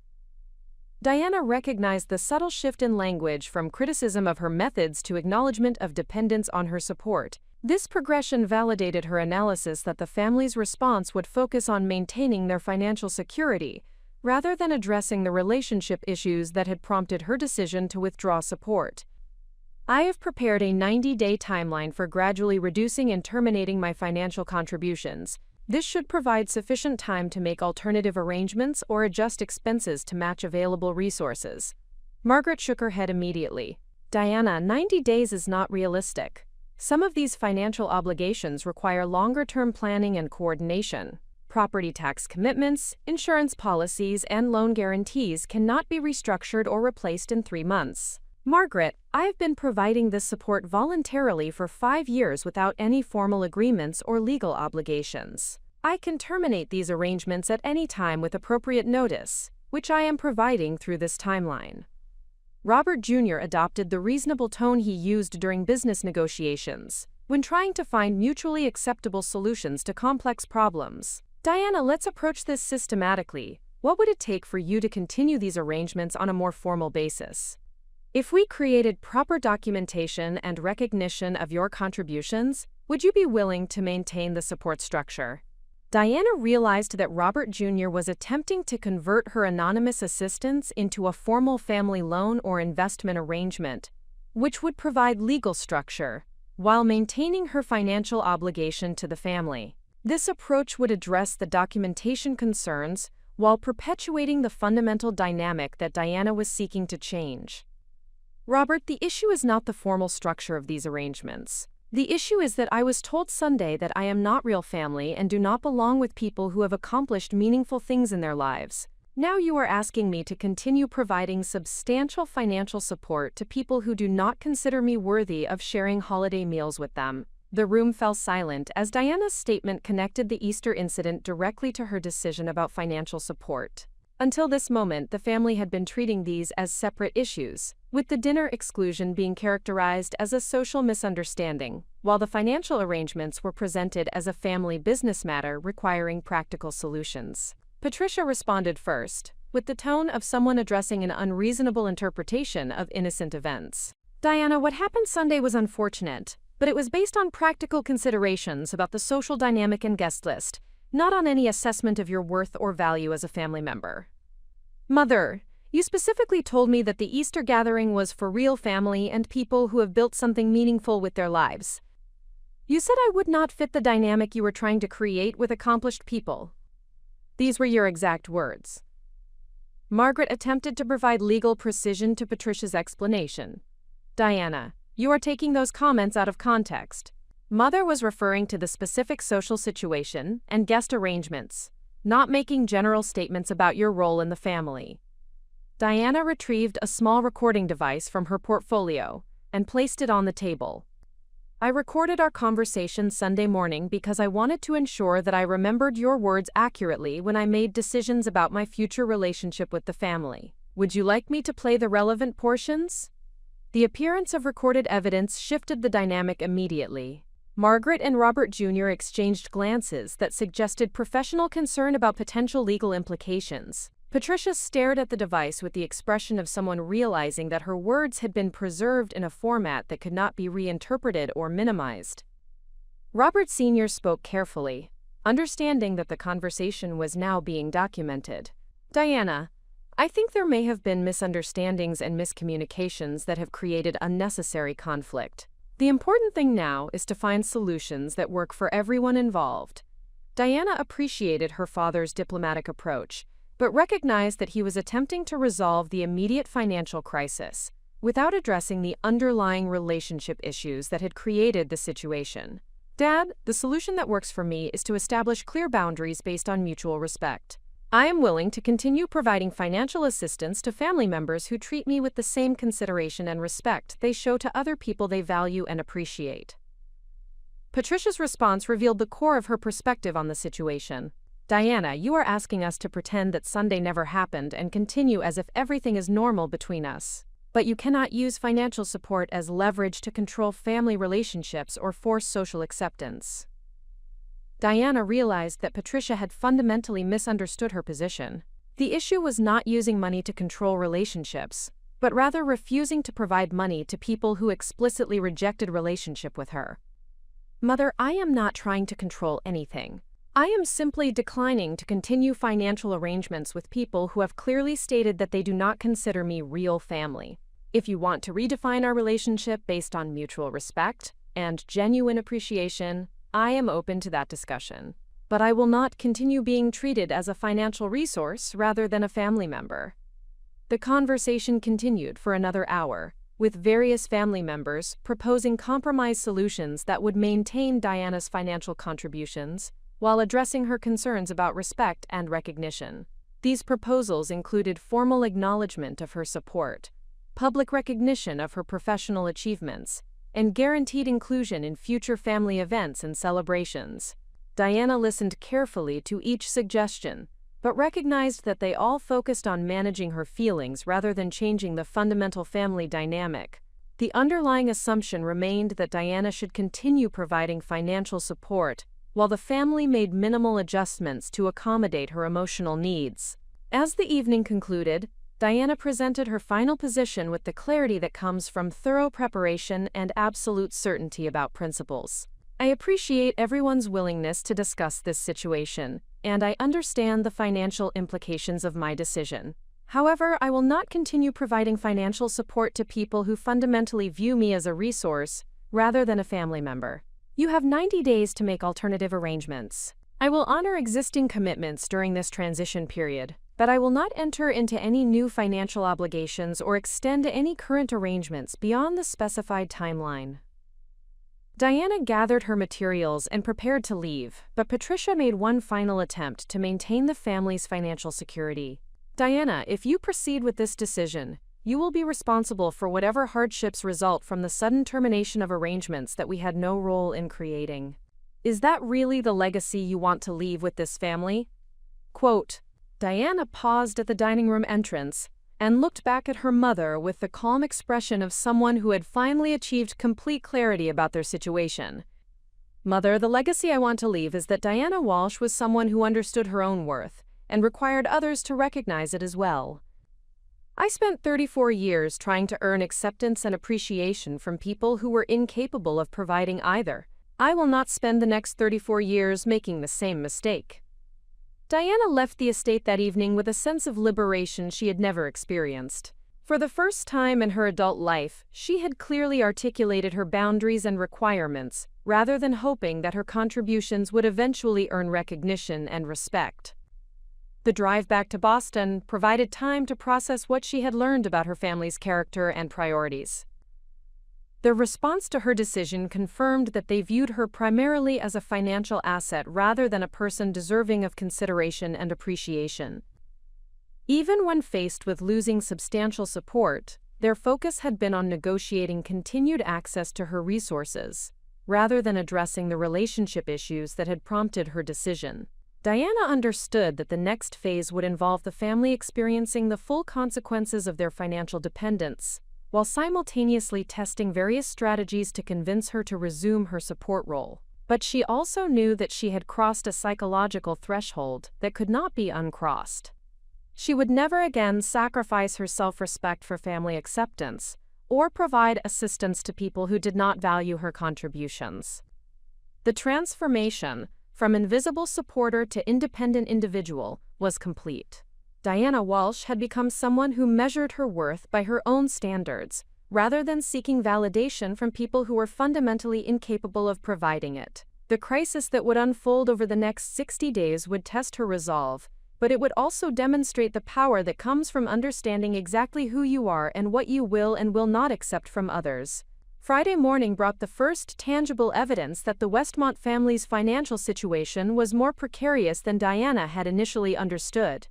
Diana recognized the subtle shift in language from criticism of her methods to acknowledgement of dependence on her support. This progression validated her analysis that the family's response would focus on maintaining their financial security, rather than addressing the relationship issues that had prompted her decision to withdraw support. I have prepared a 90-day timeline for gradually reducing and terminating my financial contributions. This should provide sufficient time to make alternative arrangements or adjust expenses to match available resources. Margaret shook her head immediately. Diana, 90 days is not realistic. Some of these financial obligations require longer-term planning and coordination. Property tax commitments, insurance policies, and loan guarantees cannot be restructured or replaced in 3 months. Margaret, I have been providing this support voluntarily for 5 years without any formal agreements or legal obligations. I can terminate these arrangements at any time with appropriate notice, which I am providing through this timeline. Robert Jr. adopted the reasonable tone he used during business negotiations, when trying to find mutually acceptable solutions to complex problems. Diana, let's approach this systematically. What would it take for you to continue these arrangements on a more formal basis? If we created proper documentation and recognition of your contributions, would you be willing to maintain the support structure? Diana realized that Robert Jr. was attempting to convert her anonymous assistance into a formal family loan or investment arrangement, which would provide legal structure, while maintaining her financial obligation to the family. This approach would address the documentation concerns while perpetuating the fundamental dynamic that Diana was seeking to change. Robert, the issue is not the formal structure of these arrangements. The issue is that I was told Sunday that I am not real family and do not belong with people who have accomplished meaningful things in their lives. Now you are asking me to continue providing substantial financial support to people who do not consider me worthy of sharing holiday meals with them. The room fell silent as Diana's statement connected the Easter incident directly to her decision about financial support. Until this moment, the family had been treating these as separate issues, with the dinner exclusion being characterized as a social misunderstanding, while the financial arrangements were presented as a family business matter requiring practical solutions. Patricia responded first, with the tone of someone addressing an unreasonable interpretation of innocent events. Diana, what happened Sunday was unfortunate, but it was based on practical considerations about the social dynamic and guest list, not on any assessment of your worth or value as a family member. Mother, you specifically told me that the Easter gathering was for real family and people who have built something meaningful with their lives. You said I would not fit the dynamic you were trying to create with accomplished people. These were your exact words. Margaret attempted to provide legal precision to Patricia's explanation. Diana, you are taking those comments out of context. Mother was referring to the specific social situation and guest arrangements, not making general statements about your role in the family. Diana retrieved a small recording device from her portfolio and placed it on the table. I recorded our conversation Sunday morning because I wanted to ensure that I remembered your words accurately when I made decisions about my future relationship with the family. Would you like me to play the relevant portions? The appearance of recorded evidence shifted the dynamic immediately. Margaret and Robert Jr. exchanged glances that suggested professional concern about potential legal implications. Patricia stared at the device with the expression of someone realizing that her words had been preserved in a format that could not be reinterpreted or minimized. Robert Sr. spoke carefully, understanding that the conversation was now being documented. Diana, I think there may have been misunderstandings and miscommunications that have created unnecessary conflict. The important thing now is to find solutions that work for everyone involved. Diana appreciated her father's diplomatic approach, but recognized that he was attempting to resolve the immediate financial crisis without addressing the underlying relationship issues that had created the situation. Dad, the solution that works for me is to establish clear boundaries based on mutual respect. I am willing to continue providing financial assistance to family members who treat me with the same consideration and respect they show to other people they value and appreciate. Patricia's response revealed the core of her perspective on the situation. Diana, you are asking us to pretend that Sunday never happened and continue as if everything is normal between us. But you cannot use financial support as leverage to control family relationships or force social acceptance. Diana realized that Patricia had fundamentally misunderstood her position. The issue was not using money to control relationships, but rather refusing to provide money to people who explicitly rejected relationship with her. Mother, I am not trying to control anything. I am simply declining to continue financial arrangements with people who have clearly stated that they do not consider me real family. If you want to redefine our relationship based on mutual respect and genuine appreciation, I am open to that discussion. But I will not continue being treated as a financial resource rather than a family member. The conversation continued for another hour, with various family members proposing compromise solutions that would maintain Diana's financial contributions while addressing her concerns about respect and recognition. These proposals included formal acknowledgement of her support, public recognition of her professional achievements, and guaranteed inclusion in future family events and celebrations. Diana listened carefully to each suggestion, but recognized that they all focused on managing her feelings rather than changing the fundamental family dynamic. The underlying assumption remained that Diana should continue providing financial support, while the family made minimal adjustments to accommodate her emotional needs. As the evening concluded, Diana presented her final position with the clarity that comes from thorough preparation and absolute certainty about principles. I appreciate everyone's willingness to discuss this situation, and I understand the financial implications of my decision. However, I will not continue providing financial support to people who fundamentally view me as a resource rather than a family member. You have 90 days to make alternative arrangements. I will honor existing commitments during this transition period, but I will not enter into any new financial obligations or extend any current arrangements beyond the specified timeline. Diana gathered her materials and prepared to leave, but Patricia made one final attempt to maintain the family's financial security. Diana, if you proceed with this decision, you will be responsible for whatever hardships result from the sudden termination of arrangements that we had no role in creating. Is that really the legacy you want to leave with this family? Quote, Diana paused at the dining room entrance and looked back at her mother with the calm expression of someone who had finally achieved complete clarity about their situation. Mother, the legacy I want to leave is that Diana Walsh was someone who understood her own worth and required others to recognize it as well. I spent 34 years trying to earn acceptance and appreciation from people who were incapable of providing either. I will not spend the next 34 years making the same mistake. Diana left the estate that evening with a sense of liberation she had never experienced. For the first time in her adult life, she had clearly articulated her boundaries and requirements, rather than hoping that her contributions would eventually earn recognition and respect. The drive back to Boston provided time to process what she had learned about her family's character and priorities. Their response to her decision confirmed that they viewed her primarily as a financial asset rather than a person deserving of consideration and appreciation. Even when faced with losing substantial support, their focus had been on negotiating continued access to her resources, rather than addressing the relationship issues that had prompted her decision. Diana understood that the next phase would involve the family experiencing the full consequences of their financial dependence, while simultaneously testing various strategies to convince her to resume her support role. But she also knew that she had crossed a psychological threshold that could not be uncrossed. She would never again sacrifice her self-respect for family acceptance, or provide assistance to people who did not value her contributions. The transformation from invisible supporter to independent individual was complete. Diana Walsh had become someone who measured her worth by her own standards, rather than seeking validation from people who were fundamentally incapable of providing it. The crisis that would unfold over the next 60 days would test her resolve, but it would also demonstrate the power that comes from understanding exactly who you are and what you will and will not accept from others. Friday morning brought the first tangible evidence that the Westmont family's financial situation was more precarious than Diana had initially understood.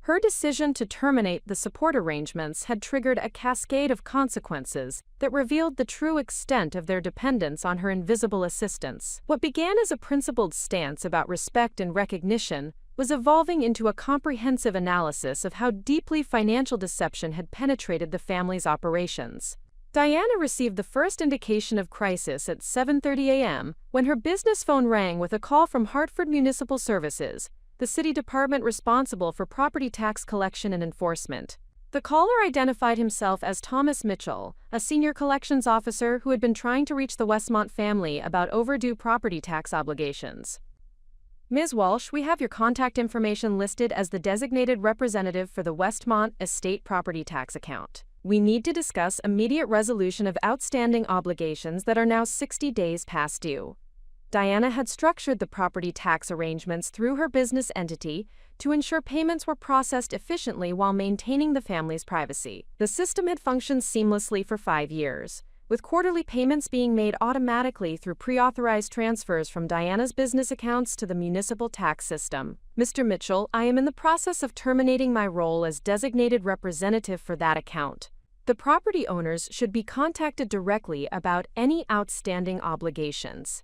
Her decision to terminate the support arrangements had triggered a cascade of consequences that revealed the true extent of their dependence on her invisible assistance. What began as a principled stance about respect and recognition was evolving into a comprehensive analysis of how deeply financial deception had penetrated the family's operations. Diana received the first indication of crisis at 7:30 a.m. when her business phone rang with a call from Hartford Municipal Services, the city department responsible for property tax collection and enforcement. The caller identified himself as Thomas Mitchell, a senior collections officer who had been trying to reach the Westmont family about overdue property tax obligations. Ms. Walsh, we have your contact information listed as the designated representative for the Westmont Estate property tax account. We need to discuss immediate resolution of outstanding obligations that are now 60 days past due. Diana had structured the property tax arrangements through her business entity to ensure payments were processed efficiently while maintaining the family's privacy. The system had functioned seamlessly for 5 years, with quarterly payments being made automatically through pre-authorized transfers from Diana's business accounts to the municipal tax system. Mr. Mitchell, I am in the process of terminating my role as designated representative for that account. The property owners should be contacted directly about any outstanding obligations.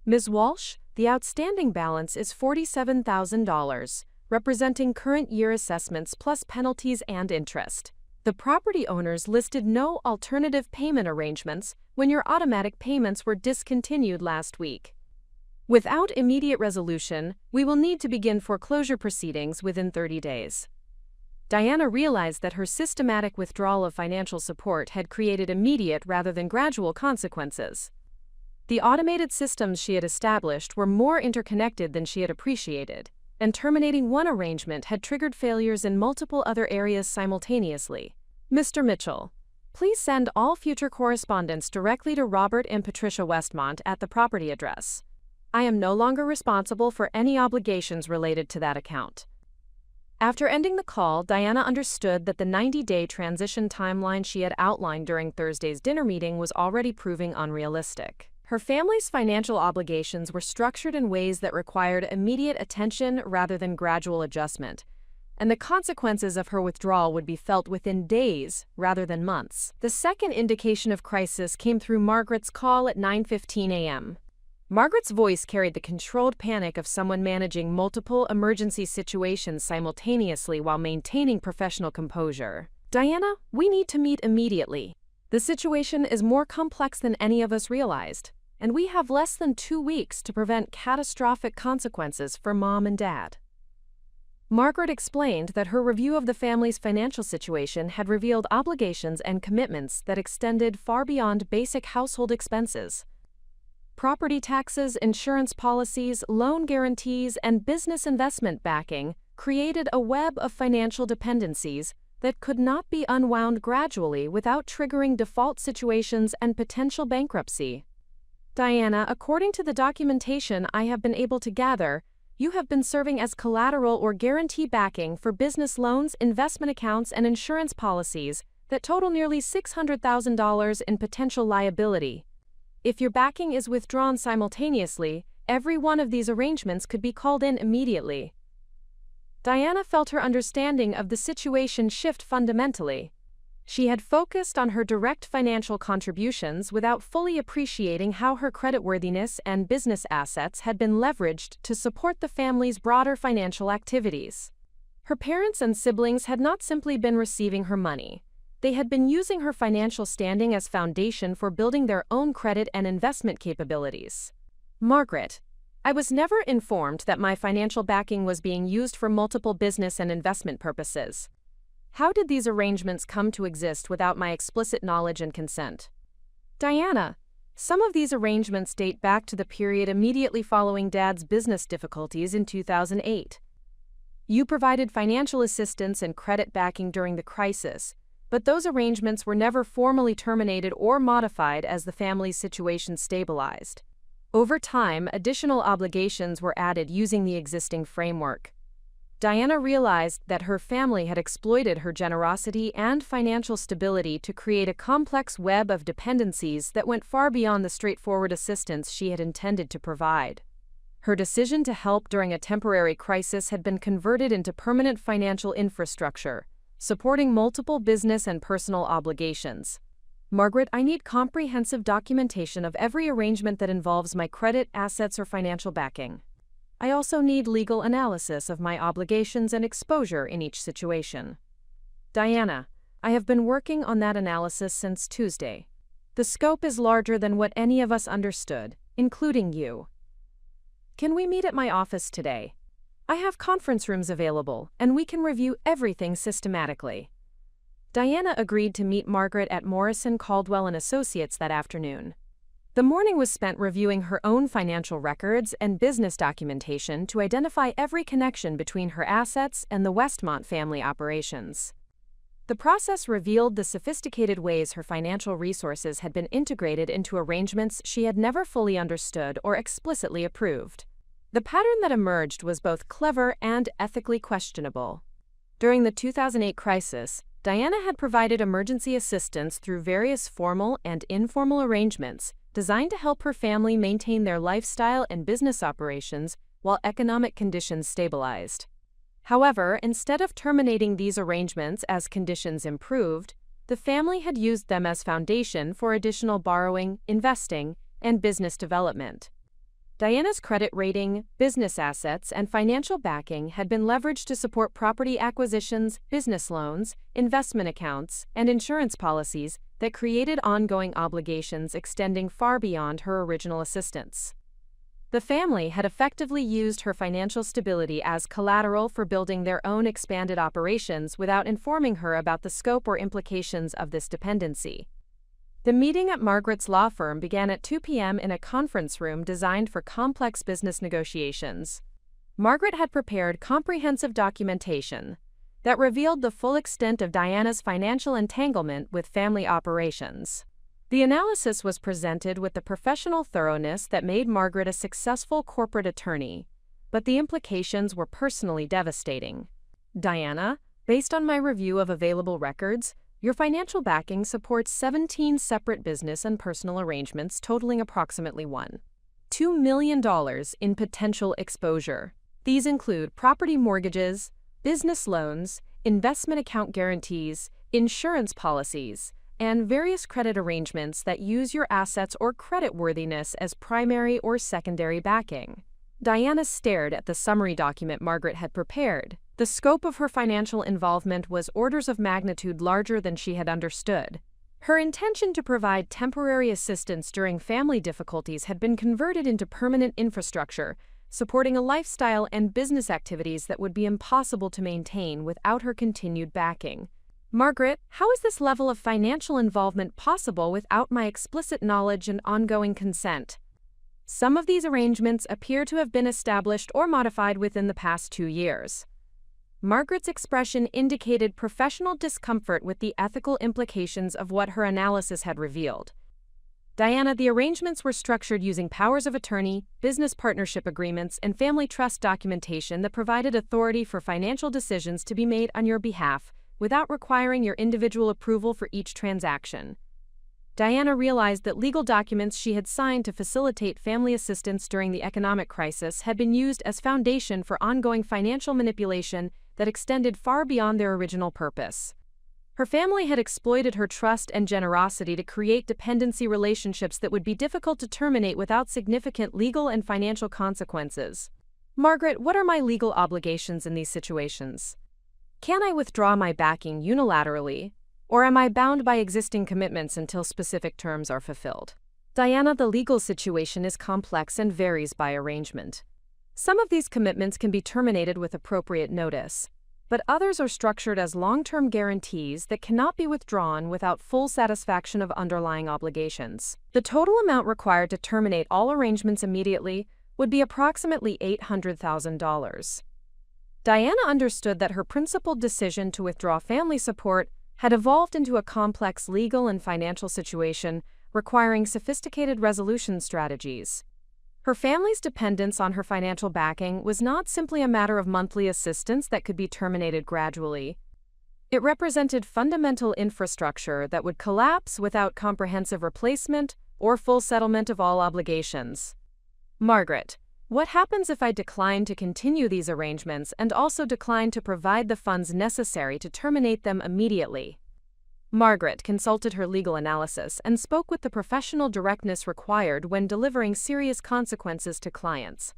Ms. Walsh, the outstanding balance is $47,000, representing current year assessments plus penalties and interest. The property owners listed no alternative payment arrangements when your automatic payments were discontinued last week. Without immediate resolution, we will need to begin foreclosure proceedings within 30 days. Diana realized that her systematic withdrawal of financial support had created immediate rather than gradual consequences. The automated systems she had established were more interconnected than she had appreciated, and terminating one arrangement had triggered failures in multiple other areas simultaneously. Mr. Mitchell, please send all future correspondence directly to Robert and Patricia Westmont at the property address. I am no longer responsible for any obligations related to that account. After ending the call, Diana understood that the 90-day transition timeline she had outlined during Thursday's dinner meeting was already proving unrealistic. Her family's financial obligations were structured in ways that required immediate attention rather than gradual adjustment, and the consequences of her withdrawal would be felt within days rather than months. The second indication of crisis came through Margaret's call at 9:15 a.m. Margaret's voice carried the controlled panic of someone managing multiple emergency situations simultaneously while maintaining professional composure. Diana, we need to meet immediately. The situation is more complex than any of us realized, and we have less than 2 weeks to prevent catastrophic consequences for Mom and Dad. Margaret explained that her review of the family's financial situation had revealed obligations and commitments that extended far beyond basic household expenses. Property taxes, insurance policies, loan guarantees, and business investment backing created a web of financial dependencies that could not be unwound gradually without triggering default situations and potential bankruptcy. Diana, according to the documentation I have been able to gather, you have been serving as collateral or guarantee backing for business loans, investment accounts, and insurance policies that total nearly $600,000 in potential liability. If your backing is withdrawn simultaneously, every one of these arrangements could be called in immediately. Diana felt her understanding of the situation shift fundamentally. She had focused on her direct financial contributions without fully appreciating how her creditworthiness and business assets had been leveraged to support the family's broader financial activities. Her parents and siblings had not simply been receiving her money. They had been using her financial standing as foundation for building their own credit and investment capabilities. Margaret, I was never informed that my financial backing was being used for multiple business and investment purposes. How did these arrangements come to exist without my explicit knowledge and consent? Diana, some of these arrangements date back to the period immediately following Dad's business difficulties in 2008. You provided financial assistance and credit backing during the crisis, but those arrangements were never formally terminated or modified as the family's situation stabilized. Over time, additional obligations were added using the existing framework. Diana realized that her family had exploited her generosity and financial stability to create a complex web of dependencies that went far beyond the straightforward assistance she had intended to provide. Her decision to help during a temporary crisis had been converted into permanent financial infrastructure, supporting multiple business and personal obligations. Margaret, I need comprehensive documentation of every arrangement that involves my credit, assets, or financial backing. I also need legal analysis of my obligations and exposure in each situation. Diana, I have been working on that analysis since Tuesday. The scope is larger than what any of us understood, including you. Can we meet at my office today? I have conference rooms available, and we can review everything systematically. Diana agreed to meet Margaret at Morrison Caldwell & Associates that afternoon. The morning was spent reviewing her own financial records and business documentation to identify every connection between her assets and the Westmont family operations. The process revealed the sophisticated ways her financial resources had been integrated into arrangements she had never fully understood or explicitly approved. The pattern that emerged was both clever and ethically questionable. During the 2008 crisis, Diana had provided emergency assistance through various formal and informal arrangements designed to help her family maintain their lifestyle and business operations while economic conditions stabilized. However, instead of terminating these arrangements as conditions improved, the family had used them as foundation for additional borrowing, investing, and business development. Diana's credit rating, business assets, and financial backing had been leveraged to support property acquisitions, business loans, investment accounts, and insurance policies that created ongoing obligations extending far beyond her original assistance. The family had effectively used her financial stability as collateral for building their own expanded operations without informing her about the scope or implications of this dependency. The meeting at Margaret's law firm began at 2 p.m. in a conference room designed for complex business negotiations. Margaret had prepared comprehensive documentation that revealed the full extent of Diana's financial entanglement with family operations. The analysis was presented with the professional thoroughness that made Margaret a successful corporate attorney, but the implications were personally devastating. Diana, based on my review of available records, your financial backing supports 17 separate business and personal arrangements totaling approximately $1.2 million in potential exposure. These include property mortgages, business loans, investment account guarantees, insurance policies, and various credit arrangements that use your assets or creditworthiness as primary or secondary backing. Diana stared at the summary document Margaret had prepared. The scope of her financial involvement was orders of magnitude larger than she had understood. Her intention to provide temporary assistance during family difficulties had been converted into permanent infrastructure, supporting a lifestyle and business activities that would be impossible to maintain without her continued backing. Margaret, how is this level of financial involvement possible without my explicit knowledge and ongoing consent? Some of these arrangements appear to have been established or modified within the past 2 years. Margaret's expression indicated professional discomfort with the ethical implications of what her analysis had revealed. Diana, the arrangements were structured using powers of attorney, business partnership agreements, and family trust documentation that provided authority for financial decisions to be made on your behalf without requiring your individual approval for each transaction. Diana realized that legal documents she had signed to facilitate family assistance during the economic crisis had been used as foundation for ongoing financial manipulation that extended far beyond their original purpose. Her family had exploited her trust and generosity to create dependency relationships that would be difficult to terminate without significant legal and financial consequences. Margaret, what are my legal obligations in these situations? Can I withdraw my backing unilaterally, or am I bound by existing commitments until specific terms are fulfilled? Diana, the legal situation is complex and varies by arrangement. Some of these commitments can be terminated with appropriate notice, but others are structured as long-term guarantees that cannot be withdrawn without full satisfaction of underlying obligations. The total amount required to terminate all arrangements immediately would be approximately $800,000. Diana understood that her principled decision to withdraw family support had evolved into a complex legal and financial situation requiring sophisticated resolution strategies. Her family's dependence on her financial backing was not simply a matter of monthly assistance that could be terminated gradually. It represented fundamental infrastructure that would collapse without comprehensive replacement or full settlement of all obligations. Margaret, What happens if I decline to continue these arrangements and also decline to provide the funds necessary to terminate them immediately? Margaret consulted her legal analysis and spoke with the professional directness required when delivering serious consequences to clients.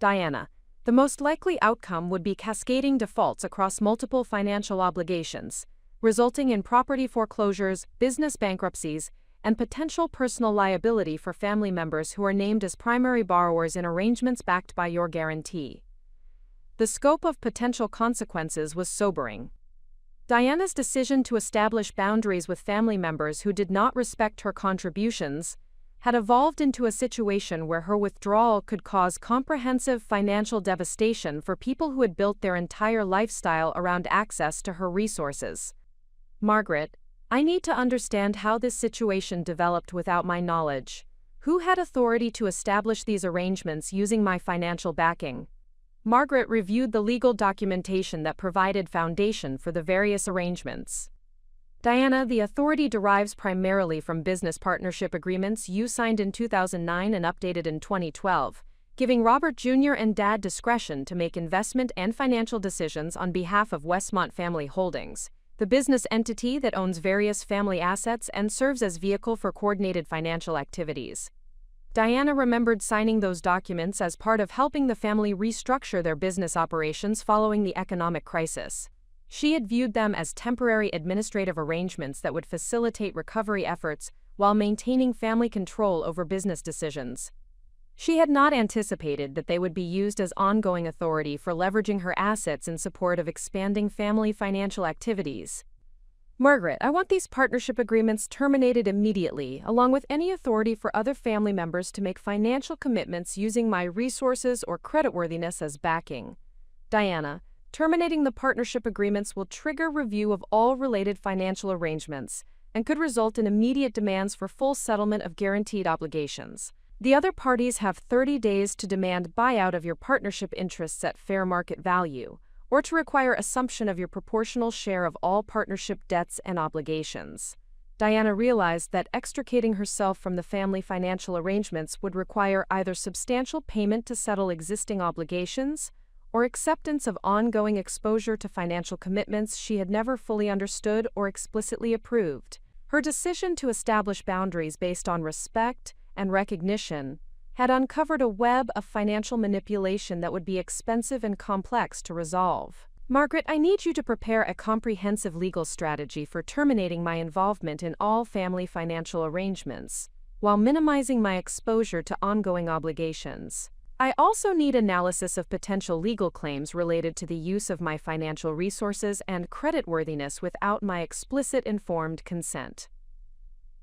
Diana, the most likely outcome would be cascading defaults across multiple financial obligations, resulting in property foreclosures, business bankruptcies, and potential personal liability for family members who are named as primary borrowers in arrangements backed by your guarantee. The scope of potential consequences was sobering. Diana's decision to establish boundaries with family members who did not respect her contributions had evolved into a situation where her withdrawal could cause comprehensive financial devastation for people who had built their entire lifestyle around access to her resources. Margaret, I need to understand how this situation developed without my knowledge. Who had authority to establish these arrangements using my financial backing? Margaret reviewed the legal documentation that provided foundation for the various arrangements. Diana, the authority derives primarily from business partnership agreements you signed in 2009 and updated in 2012, giving Robert Jr. and Dad discretion to make investment and financial decisions on behalf of Westmont Family Holdings, the business entity that owns various family assets and serves as vehicle for coordinated financial activities. Diana remembered signing those documents as part of helping the family restructure their business operations following the economic crisis. She had viewed them as temporary administrative arrangements that would facilitate recovery efforts while maintaining family control over business decisions. She had not anticipated that they would be used as ongoing authority for leveraging her assets in support of expanding family financial activities. Margaret, I want these partnership agreements terminated immediately, along with any authority for other family members to make financial commitments using my resources or creditworthiness as backing. Diana, terminating the partnership agreements will trigger review of all related financial arrangements and could result in immediate demands for full settlement of guaranteed obligations. The other parties have 30 days to demand buyout of your partnership interests at fair market value, or to require assumption of your proportional share of all partnership debts and obligations. Diana realized that extricating herself from the family financial arrangements would require either substantial payment to settle existing obligations or acceptance of ongoing exposure to financial commitments she had never fully understood or explicitly approved. Her decision to establish boundaries based on respect and recognition had uncovered a web of financial manipulation that would be expensive and complex to resolve. Margaret, I need you to prepare a comprehensive legal strategy for terminating my involvement in all family financial arrangements, while minimizing my exposure to ongoing obligations. I also need analysis of potential legal claims related to the use of my financial resources and creditworthiness without my explicit informed consent.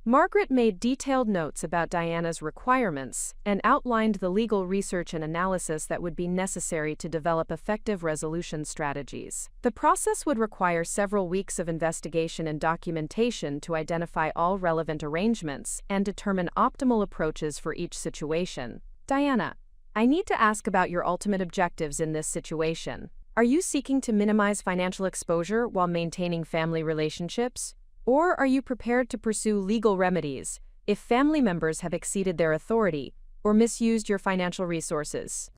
Margaret made detailed notes about Diana's requirements and outlined the legal research and analysis that would be necessary to develop effective resolution strategies. The process would require several weeks of investigation and documentation to identify all relevant arrangements and determine optimal approaches for each situation. Diana, I need to ask about your ultimate objectives in this situation. Are you seeking to minimize financial exposure while maintaining family relationships? Or are you prepared to pursue legal remedies if family members have exceeded their authority or misused your financial resources?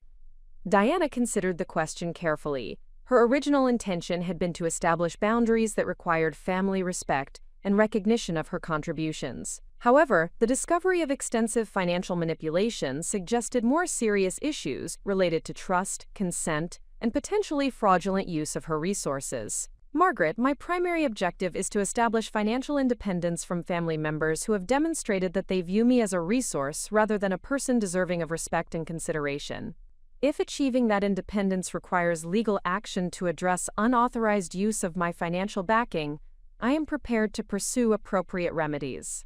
Diana considered the question carefully. Her original intention had been to establish boundaries that required family respect and recognition of her contributions. However, the discovery of extensive financial manipulation suggested more serious issues related to trust, consent, and potentially fraudulent use of her resources. Margaret, my primary objective is to establish financial independence from family members who have demonstrated that they view me as a resource rather than a person deserving of respect and consideration. If achieving that independence requires legal action to address unauthorized use of my financial backing, I am prepared to pursue appropriate remedies.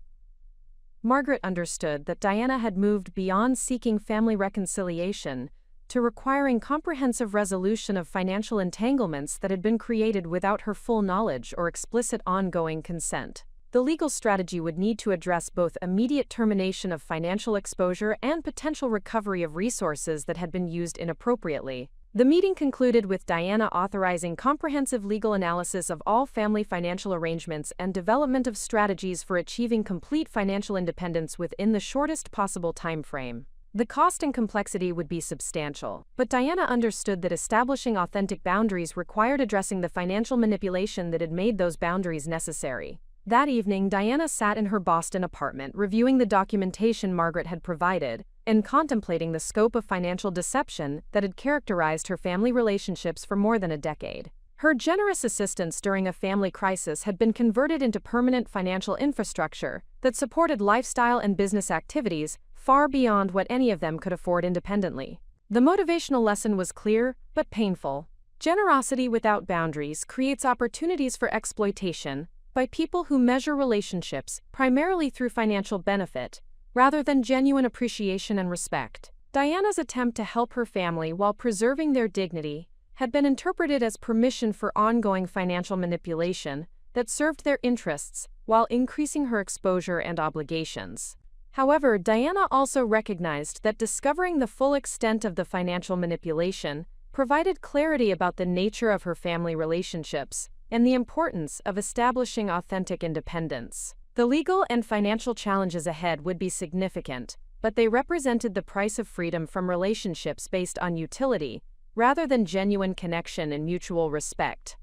Margaret understood that Diana had moved beyond seeking family reconciliation to requiring comprehensive resolution of financial entanglements that had been created without her full knowledge or explicit ongoing consent. The legal strategy would need to address both immediate termination of financial exposure and potential recovery of resources that had been used inappropriately. The meeting concluded with Diana authorizing comprehensive legal analysis of all family financial arrangements and development of strategies for achieving complete financial independence within the shortest possible time frame. The cost and complexity would be substantial, but Diana understood that establishing authentic boundaries required addressing the financial manipulation that had made those boundaries necessary. That evening, Diana sat in her Boston apartment reviewing the documentation Margaret had provided and contemplating the scope of financial deception that had characterized her family relationships for more than a decade. Her generous assistance during a family crisis had been converted into permanent financial infrastructure that supported lifestyle and business activities far beyond what any of them could afford independently. The motivational lesson was clear, but painful. Generosity without boundaries creates opportunities for exploitation by people who measure relationships primarily through financial benefit, rather than genuine appreciation and respect. Diana's attempt to help her family while preserving their dignity had been interpreted as permission for ongoing financial manipulation that served their interests while increasing her exposure and obligations. However, Diana also recognized that discovering the full extent of the financial manipulation provided clarity about the nature of her family relationships and the importance of establishing authentic independence. The legal and financial challenges ahead would be significant, but they represented the price of freedom from relationships based on utility, rather than genuine connection and mutual respect.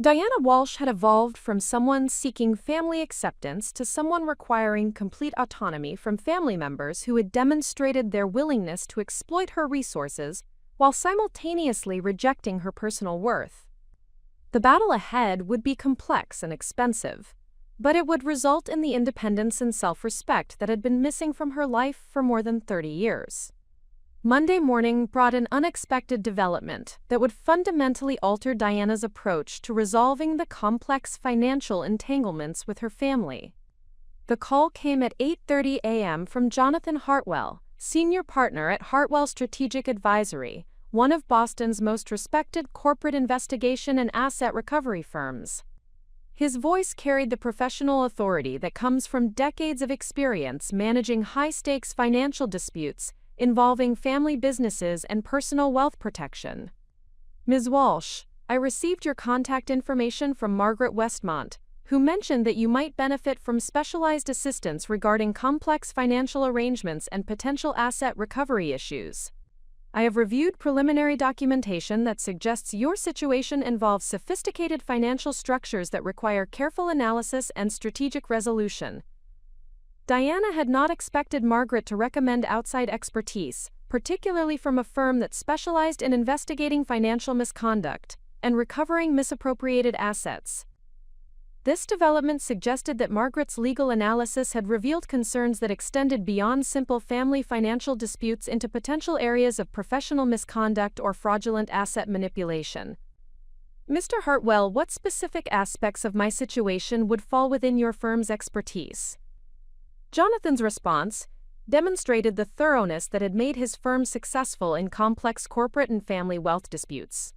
Diana Walsh had evolved from someone seeking family acceptance to someone requiring complete autonomy from family members who had demonstrated their willingness to exploit her resources while simultaneously rejecting her personal worth. The battle ahead would be complex and expensive, but it would result in the independence and self-respect that had been missing from her life for more than 30 years. Monday morning brought an unexpected development that would fundamentally alter Diana's approach to resolving the complex financial entanglements with her family. The call came at 8:30 a.m. from Jonathan Hartwell, senior partner at Hartwell Strategic Advisory, one of Boston's most respected corporate investigation and asset recovery firms. His voice carried the professional authority that comes from decades of experience managing high-stakes financial disputes involving family businesses and personal wealth protection. Ms. Walsh, I received your contact information from Margaret Westmont, who mentioned that you might benefit from specialized assistance regarding complex financial arrangements and potential asset recovery issues. I have reviewed preliminary documentation that suggests your situation involves sophisticated financial structures that require careful analysis and strategic resolution. Diana had not expected Margaret to recommend outside expertise, particularly from a firm that specialized in investigating financial misconduct and recovering misappropriated assets. This development suggested that Margaret's legal analysis had revealed concerns that extended beyond simple family financial disputes into potential areas of professional misconduct or fraudulent asset manipulation. Mr. Hartwell, what specific aspects of my situation would fall within your firm's expertise? Jonathan's response demonstrated the thoroughness that had made his firm successful in complex corporate and family wealth disputes.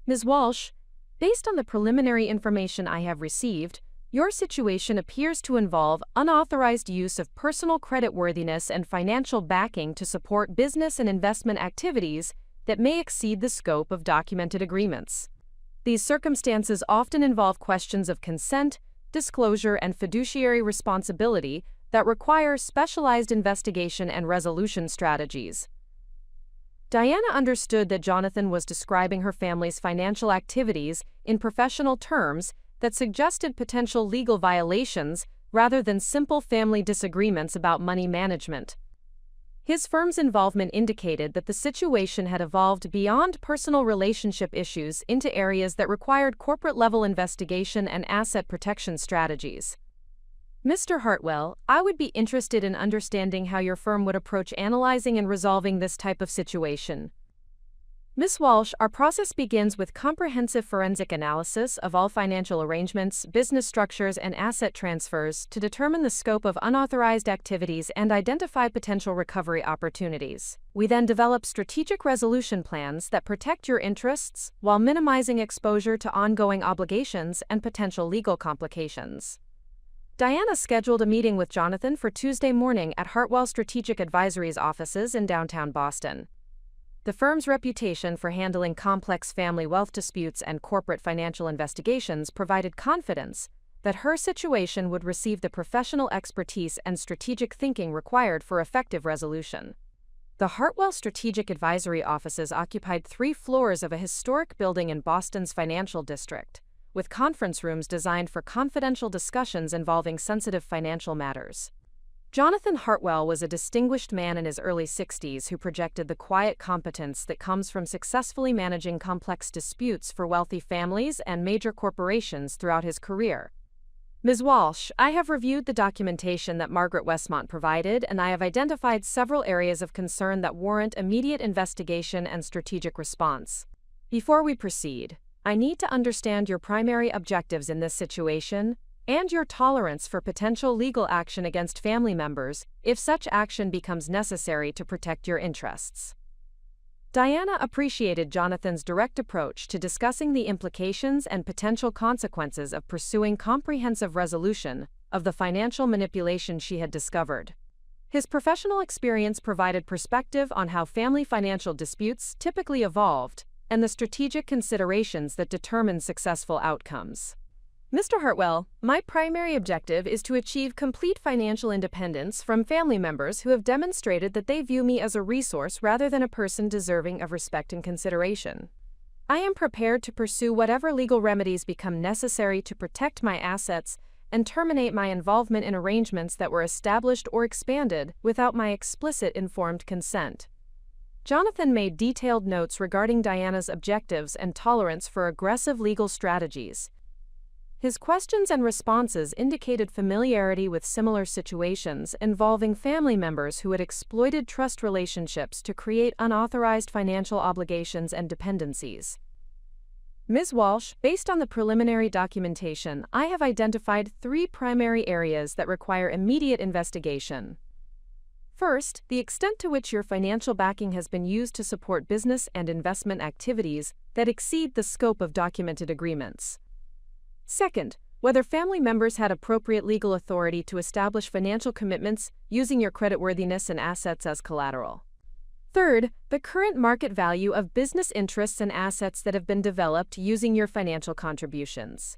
Ms. Walsh, based on the preliminary information I have received, your situation appears to involve unauthorized use of personal creditworthiness and financial backing to support business and investment activities that may exceed the scope of documented agreements. These circumstances often involve questions of consent, disclosure, and fiduciary responsibility that require specialized investigation and resolution strategies. Diana understood that Jonathan was describing her family's financial activities in professional terms that suggested potential legal violations rather than simple family disagreements about money management. His firm's involvement indicated that the situation had evolved beyond personal relationship issues into areas that required corporate-level investigation and asset protection strategies. Mr. Hartwell, I would be interested in understanding how your firm would approach analyzing and resolving this type of situation. Ms. Walsh, our process begins with comprehensive forensic analysis of all financial arrangements, business structures, and asset transfers to determine the scope of unauthorized activities and identify potential recovery opportunities. We then develop strategic resolution plans that protect your interests while minimizing exposure to ongoing obligations and potential legal complications. Diana scheduled a meeting with Jonathan for Tuesday morning at Hartwell Strategic Advisory's offices in downtown Boston. The firm's reputation for handling complex family wealth disputes and corporate financial investigations provided confidence that her situation would receive the professional expertise and strategic thinking required for effective resolution. The Hartwell Strategic Advisory offices occupied 3 floors of a historic building in Boston's financial district, with conference rooms designed for confidential discussions involving sensitive financial matters. Jonathan Hartwell was a distinguished man in his early 60s who projected the quiet competence that comes from successfully managing complex disputes for wealthy families and major corporations throughout his career. Ms. Walsh, I have reviewed the documentation that Margaret Westmont provided, and I have identified several areas of concern that warrant immediate investigation and strategic response. Before we proceed, I need to understand your primary objectives in this situation and your tolerance for potential legal action against family members if such action becomes necessary to protect your interests. Diana appreciated Jonathan's direct approach to discussing the implications and potential consequences of pursuing comprehensive resolution of the financial manipulation she had discovered. His professional experience provided perspective on how family financial disputes typically evolved and the strategic considerations that determine successful outcomes. Mr. Hartwell, my primary objective is to achieve complete financial independence from family members who have demonstrated that they view me as a resource rather than a person deserving of respect and consideration. I am prepared to pursue whatever legal remedies become necessary to protect my assets and terminate my involvement in arrangements that were established or expanded without my explicit informed consent. Jonathan made detailed notes regarding Diana's objectives and tolerance for aggressive legal strategies. His questions and responses indicated familiarity with similar situations involving family members who had exploited trust relationships to create unauthorized financial obligations and dependencies. Ms. Walsh, based on the preliminary documentation, I have identified 3 primary areas that require immediate investigation. First, the extent to which your financial backing has been used to support business and investment activities that exceed the scope of documented agreements. Second, whether family members had appropriate legal authority to establish financial commitments using your creditworthiness and assets as collateral. Third, the current market value of business interests and assets that have been developed using your financial contributions.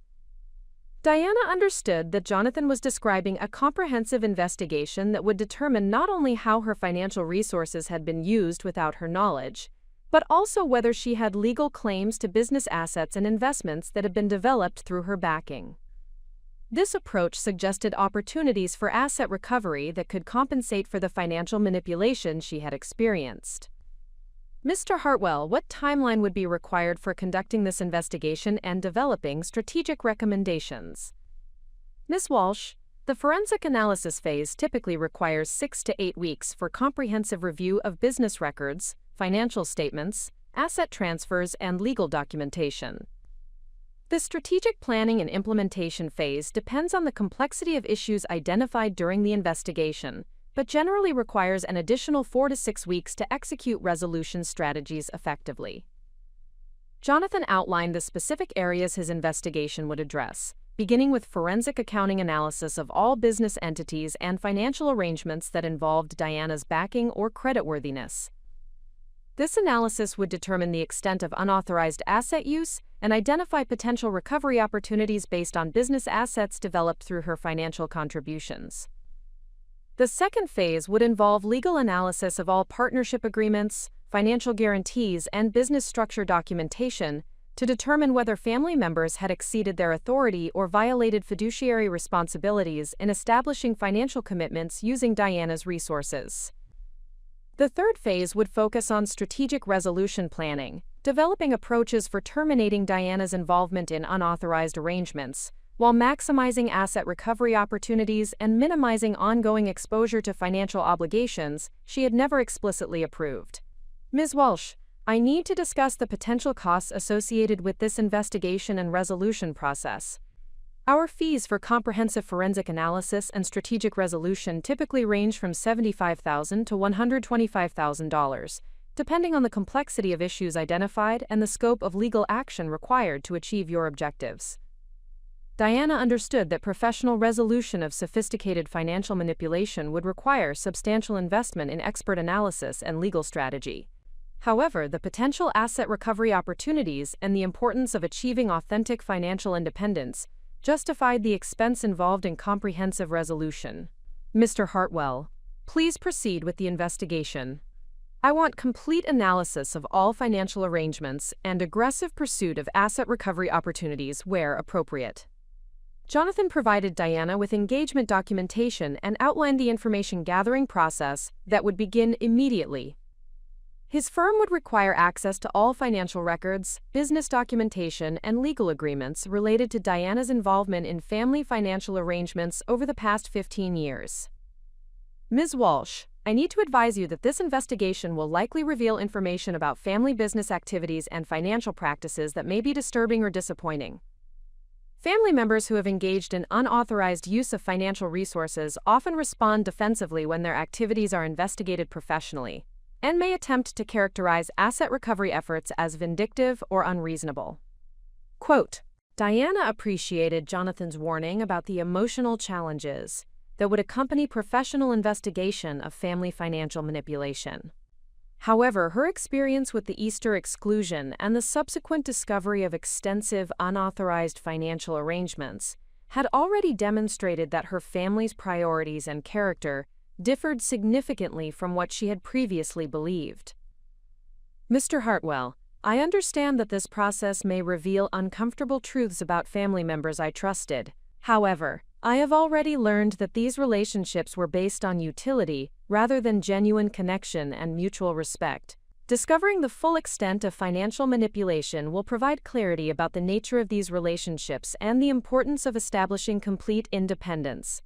Diana understood that Jonathan was describing a comprehensive investigation that would determine not only how her financial resources had been used without her knowledge, but also whether she had legal claims to business assets and investments that had been developed through her backing. This approach suggested opportunities for asset recovery that could compensate for the financial manipulation she had experienced. Mr. Hartwell, what timeline would be required for conducting this investigation and developing strategic recommendations? Ms. Walsh, the forensic analysis phase typically requires 6 to 8 weeks for comprehensive review of business records, financial statements, asset transfers, and legal documentation. The strategic planning and implementation phase depends on the complexity of issues identified during the investigation, but generally requires an additional 4 to 6 weeks to execute resolution strategies effectively. Jonathan outlined the specific areas his investigation would address, beginning with forensic accounting analysis of all business entities and financial arrangements that involved Diana's backing or creditworthiness. This analysis would determine the extent of unauthorized asset use and identify potential recovery opportunities based on business assets developed through her financial contributions. The second phase would involve legal analysis of all partnership agreements, financial guarantees, and business structure documentation to determine whether family members had exceeded their authority or violated fiduciary responsibilities in establishing financial commitments using Diana's resources. The third phase would focus on strategic resolution planning, developing approaches for terminating Diana's involvement in unauthorized arrangements, while maximizing asset recovery opportunities and minimizing ongoing exposure to financial obligations she had never explicitly approved. Ms. Walsh, I need to discuss the potential costs associated with this investigation and resolution process. Our fees for comprehensive forensic analysis and strategic resolution typically range from $75,000 to $125,000, depending on the complexity of issues identified and the scope of legal action required to achieve your objectives. Diana understood that professional resolution of sophisticated financial manipulation would require substantial investment in expert analysis and legal strategy. However, the potential asset recovery opportunities and the importance of achieving authentic financial independence justified the expense involved in comprehensive resolution. Mr. Hartwell, please proceed with the investigation. I want complete analysis of all financial arrangements and aggressive pursuit of asset recovery opportunities where appropriate. Jonathan provided Diana with engagement documentation and outlined the information gathering process that would begin immediately. His firm would require access to all financial records, business documentation, and legal agreements related to Diana's involvement in family financial arrangements over the past 15 years. Ms. Walsh, I need to advise you that this investigation will likely reveal information about family business activities and financial practices that may be disturbing or disappointing. Family members who have engaged in unauthorized use of financial resources often respond defensively when their activities are investigated professionally, and may attempt to characterize asset recovery efforts as vindictive or unreasonable. Quote, Diana appreciated Jonathan's warning about the emotional challenges that would accompany professional investigation of family financial manipulation. However, her experience with the Easter exclusion and the subsequent discovery of extensive unauthorized financial arrangements had already demonstrated that her family's priorities and character differed significantly from what she had previously believed. Mr. Hartwell, I understand that this process may reveal uncomfortable truths about family members I trusted. However, I have already learned that these relationships were based on utility rather than genuine connection and mutual respect. Discovering the full extent of financial manipulation will provide clarity about the nature of these relationships and the importance of establishing complete independence.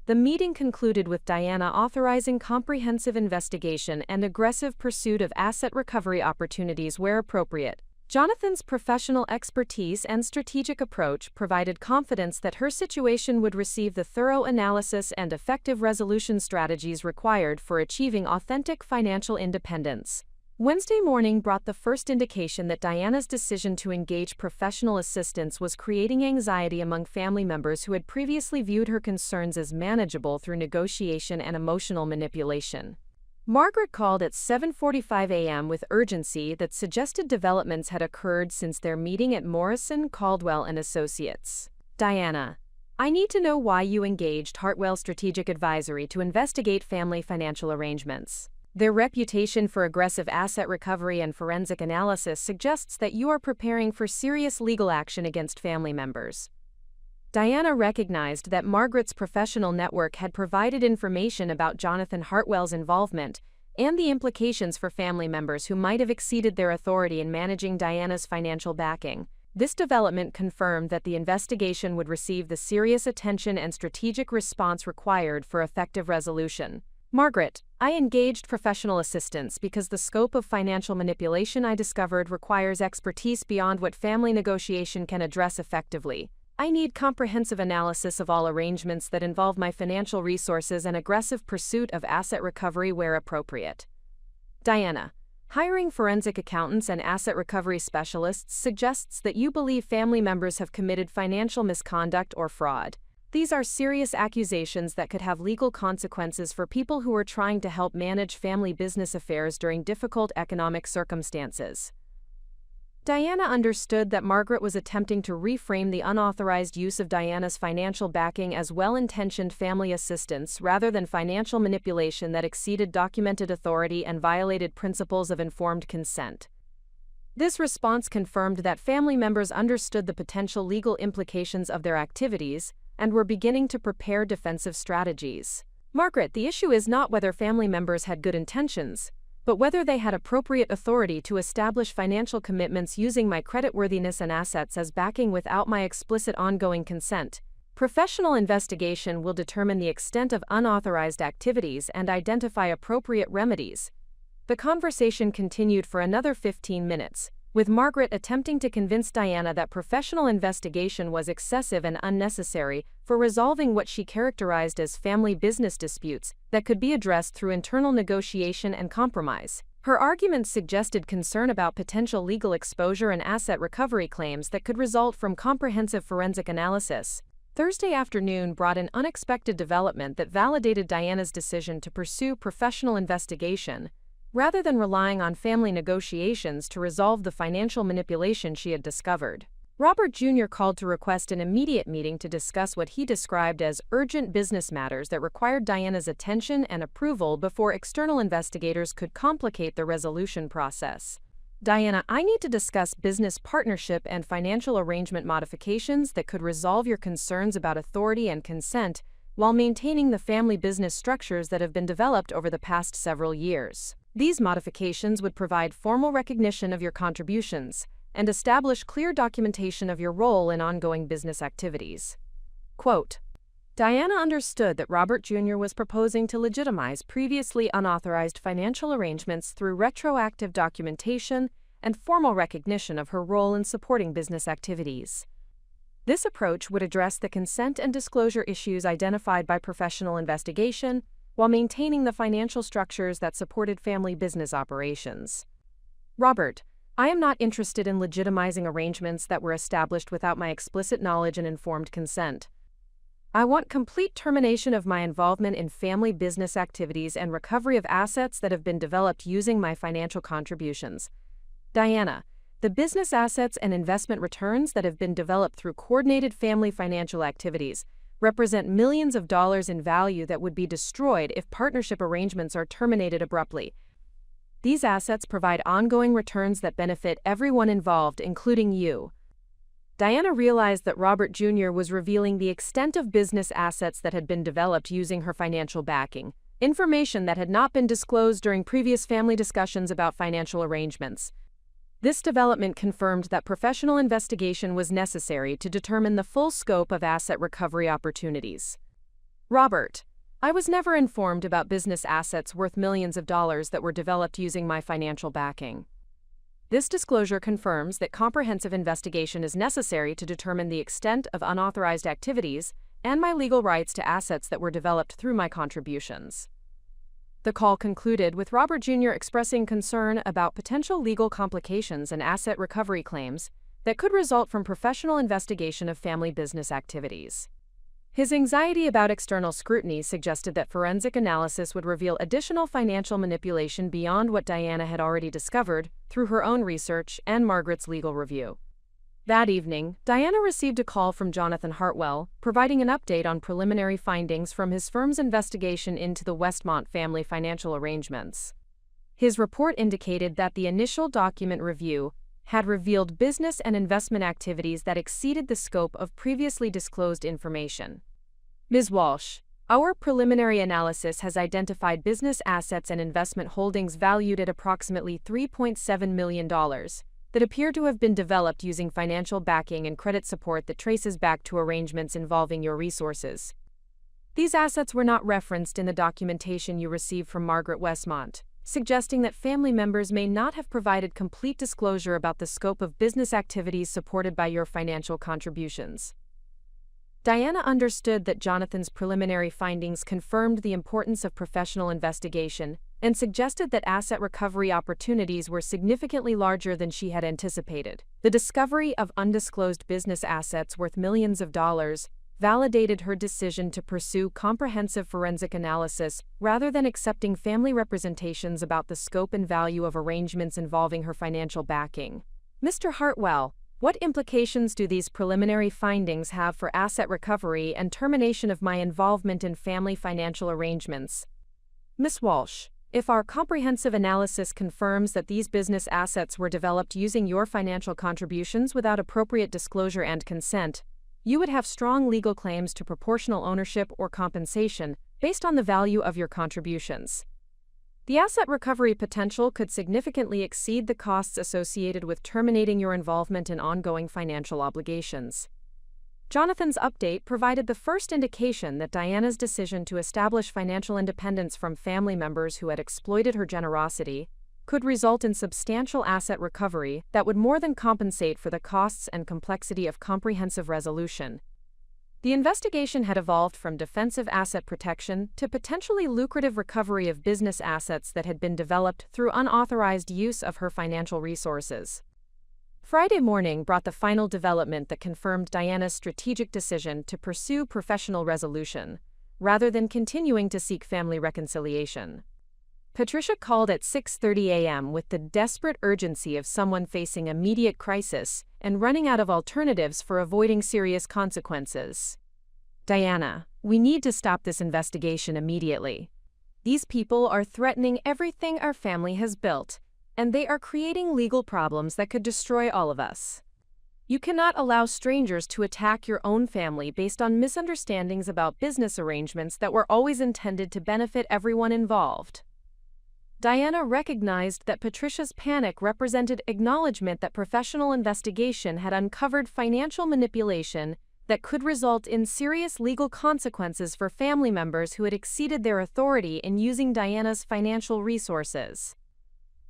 The meeting concluded with Diana authorizing comprehensive investigation and aggressive pursuit of asset recovery opportunities where appropriate. Jonathan's professional expertise and strategic approach provided confidence that her situation would receive the thorough analysis and effective resolution strategies required for achieving authentic financial independence. Wednesday morning brought the first indication that Diana's decision to engage professional assistance was creating anxiety among family members who had previously viewed her concerns as manageable through negotiation and emotional manipulation. Margaret called at 7:45 a.m. with urgency that suggested developments had occurred since their meeting at Morrison, Caldwell & Associates. Diana, I need to know why you engaged Hartwell Strategic Advisory to investigate family financial arrangements. Their reputation for aggressive asset recovery and forensic analysis suggests that you are preparing for serious legal action against family members. Diana recognized that Margaret's professional network had provided information about Jonathan Hartwell's involvement and the implications for family members who might have exceeded their authority in managing Diana's financial backing. This development confirmed that the investigation would receive the serious attention and strategic response required for effective resolution. Margaret, I engaged professional assistance because the scope of financial manipulation I discovered requires expertise beyond what family negotiation can address effectively. I need comprehensive analysis of all arrangements that involve my financial resources and aggressive pursuit of asset recovery where appropriate. Diana, hiring forensic accountants and asset recovery specialists suggests that you believe family members have committed financial misconduct or fraud. These are serious accusations that could have legal consequences for people who are trying to help manage family business affairs during difficult economic circumstances. Diana understood that Margaret was attempting to reframe the unauthorized use of Diana's financial backing as well-intentioned family assistance rather than financial manipulation that exceeded documented authority and violated principles of informed consent. This response confirmed that family members understood the potential legal implications of their activities and were beginning to prepare defensive strategies. Margaret, the issue is not whether family members had good intentions, but whether they had appropriate authority to establish financial commitments using my creditworthiness and assets as backing without my explicit ongoing consent. Professional investigation will determine the extent of unauthorized activities and identify appropriate remedies. The conversation continued for another 15 minutes, with Margaret attempting to convince Diana that professional investigation was excessive and unnecessary for resolving what she characterized as family business disputes that could be addressed through internal negotiation and compromise. Her arguments suggested concern about potential legal exposure and asset recovery claims that could result from comprehensive forensic analysis. Thursday afternoon brought an unexpected development that validated Diana's decision to pursue professional investigation, rather than relying on family negotiations to resolve the financial manipulation she had discovered. Robert Jr. called to request an immediate meeting to discuss what he described as urgent business matters that required Diana's attention and approval before external investigators could complicate the resolution process. Diana, I need to discuss business partnership and financial arrangement modifications that could resolve your concerns about authority and consent while maintaining the family business structures that have been developed over the past several years. These modifications would provide formal recognition of your contributions and establish clear documentation of your role in ongoing business activities. Quote, Diana understood that Robert Jr. was proposing to legitimize previously unauthorized financial arrangements through retroactive documentation and formal recognition of her role in supporting business activities. This approach would address the consent and disclosure issues identified by professional investigation while maintaining the financial structures that supported family business operations. Robert, I am not interested in legitimizing arrangements that were established without my explicit knowledge and informed consent. I want complete termination of my involvement in family business activities and recovery of assets that have been developed using my financial contributions. Diana, the business assets and investment returns that have been developed through coordinated family financial activities represent millions of dollars in value that would be destroyed if partnership arrangements are terminated abruptly. These assets provide ongoing returns that benefit everyone involved, including you. Diana realized that Robert Jr. was revealing the extent of business assets that had been developed using her financial backing, information that had not been disclosed during previous family discussions about financial arrangements. This development confirmed that professional investigation was necessary to determine the full scope of asset recovery opportunities. Robert, I was never informed about business assets worth millions of dollars that were developed using my financial backing. This disclosure confirms that comprehensive investigation is necessary to determine the extent of unauthorized activities and my legal rights to assets that were developed through my contributions. The call concluded with Robert Jr. expressing concern about potential legal complications and asset recovery claims that could result from professional investigation of family business activities. His anxiety about external scrutiny suggested that forensic analysis would reveal additional financial manipulation beyond what Diana had already discovered through her own research and Margaret's legal review. That evening, Diana received a call from Jonathan Hartwell, providing an update on preliminary findings from his firm's investigation into the Westmont family financial arrangements. His report indicated that the initial document review had revealed business and investment activities that exceeded the scope of previously disclosed information. Ms. Walsh, our preliminary analysis has identified business assets and investment holdings valued at approximately $3.7 million that appear to have been developed using financial backing and credit support that traces back to arrangements involving your resources. These assets were not referenced in the documentation you received from Margaret Westmont, suggesting that family members may not have provided complete disclosure about the scope of business activities supported by your financial contributions. Diana understood that Jonathan's preliminary findings confirmed the importance of professional investigation and suggested that asset recovery opportunities were significantly larger than she had anticipated. The discovery of undisclosed business assets worth millions of dollars validated her decision to pursue comprehensive forensic analysis rather than accepting family representations about the scope and value of arrangements involving her financial backing. Mr. Hartwell, what implications do these preliminary findings have for asset recovery and termination of my involvement in family financial arrangements? Ms. Walsh, if our comprehensive analysis confirms that these business assets were developed using your financial contributions without appropriate disclosure and consent, you would have strong legal claims to proportional ownership or compensation based on the value of your contributions. The asset recovery potential could significantly exceed the costs associated with terminating your involvement in ongoing financial obligations. Jonathan's update provided the first indication that Diana's decision to establish financial independence from family members who had exploited her generosity could result in substantial asset recovery that would more than compensate for the costs and complexity of comprehensive resolution. The investigation had evolved from defensive asset protection to potentially lucrative recovery of business assets that had been developed through unauthorized use of her financial resources. Friday morning brought the final development that confirmed Diana's strategic decision to pursue professional resolution, rather than continuing to seek family reconciliation. Patricia called at 6:30 a.m. with the desperate urgency of someone facing immediate crisis and running out of alternatives for avoiding serious consequences. Diana, we need to stop this investigation immediately. These people are threatening everything our family has built, and they are creating legal problems that could destroy all of us. You cannot allow strangers to attack your own family based on misunderstandings about business arrangements that were always intended to benefit everyone involved. Diana recognized that Patricia's panic represented acknowledgement that professional investigation had uncovered financial manipulation that could result in serious legal consequences for family members who had exceeded their authority in using Diana's financial resources.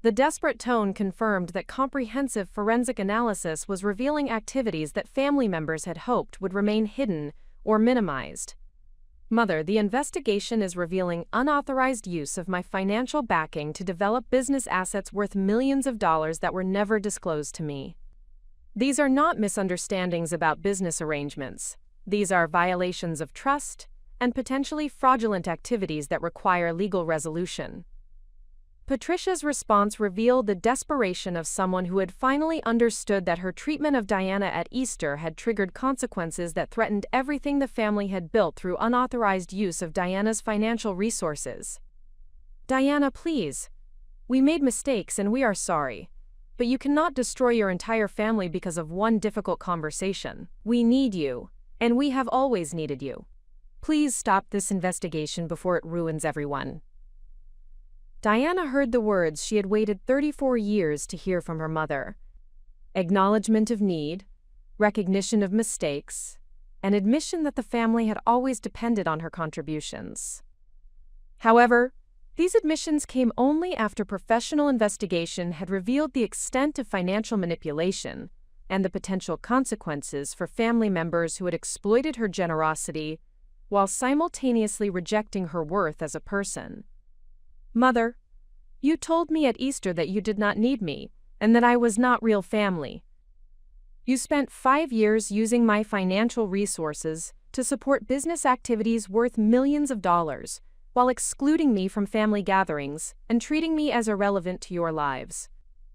The desperate tone confirmed that comprehensive forensic analysis was revealing activities that family members had hoped would remain hidden or minimized. Mother, the investigation is revealing unauthorized use of my financial backing to develop business assets worth millions of dollars that were never disclosed to me. These are not misunderstandings about business arrangements. These are violations of trust and potentially fraudulent activities that require legal resolution. Patricia's response revealed the desperation of someone who had finally understood that her treatment of Diana at Easter had triggered consequences that threatened everything the family had built through unauthorized use of Diana's financial resources. Diana, please. We made mistakes and we are sorry. But you cannot destroy your entire family because of one difficult conversation. We need you, and we have always needed you. Please stop this investigation before it ruins everyone. Diana heard the words she had waited 34 years to hear from her mother. Acknowledgement of need, recognition of mistakes, and admission that the family had always depended on her contributions. However, these admissions came only after professional investigation had revealed the extent of financial manipulation and the potential consequences for family members who had exploited her generosity while simultaneously rejecting her worth as a person. Mother, you told me at Easter that you did not need me and that I was not real family. You spent 5 years using my financial resources to support business activities worth millions of dollars while excluding me from family gatherings and treating me as irrelevant to your lives.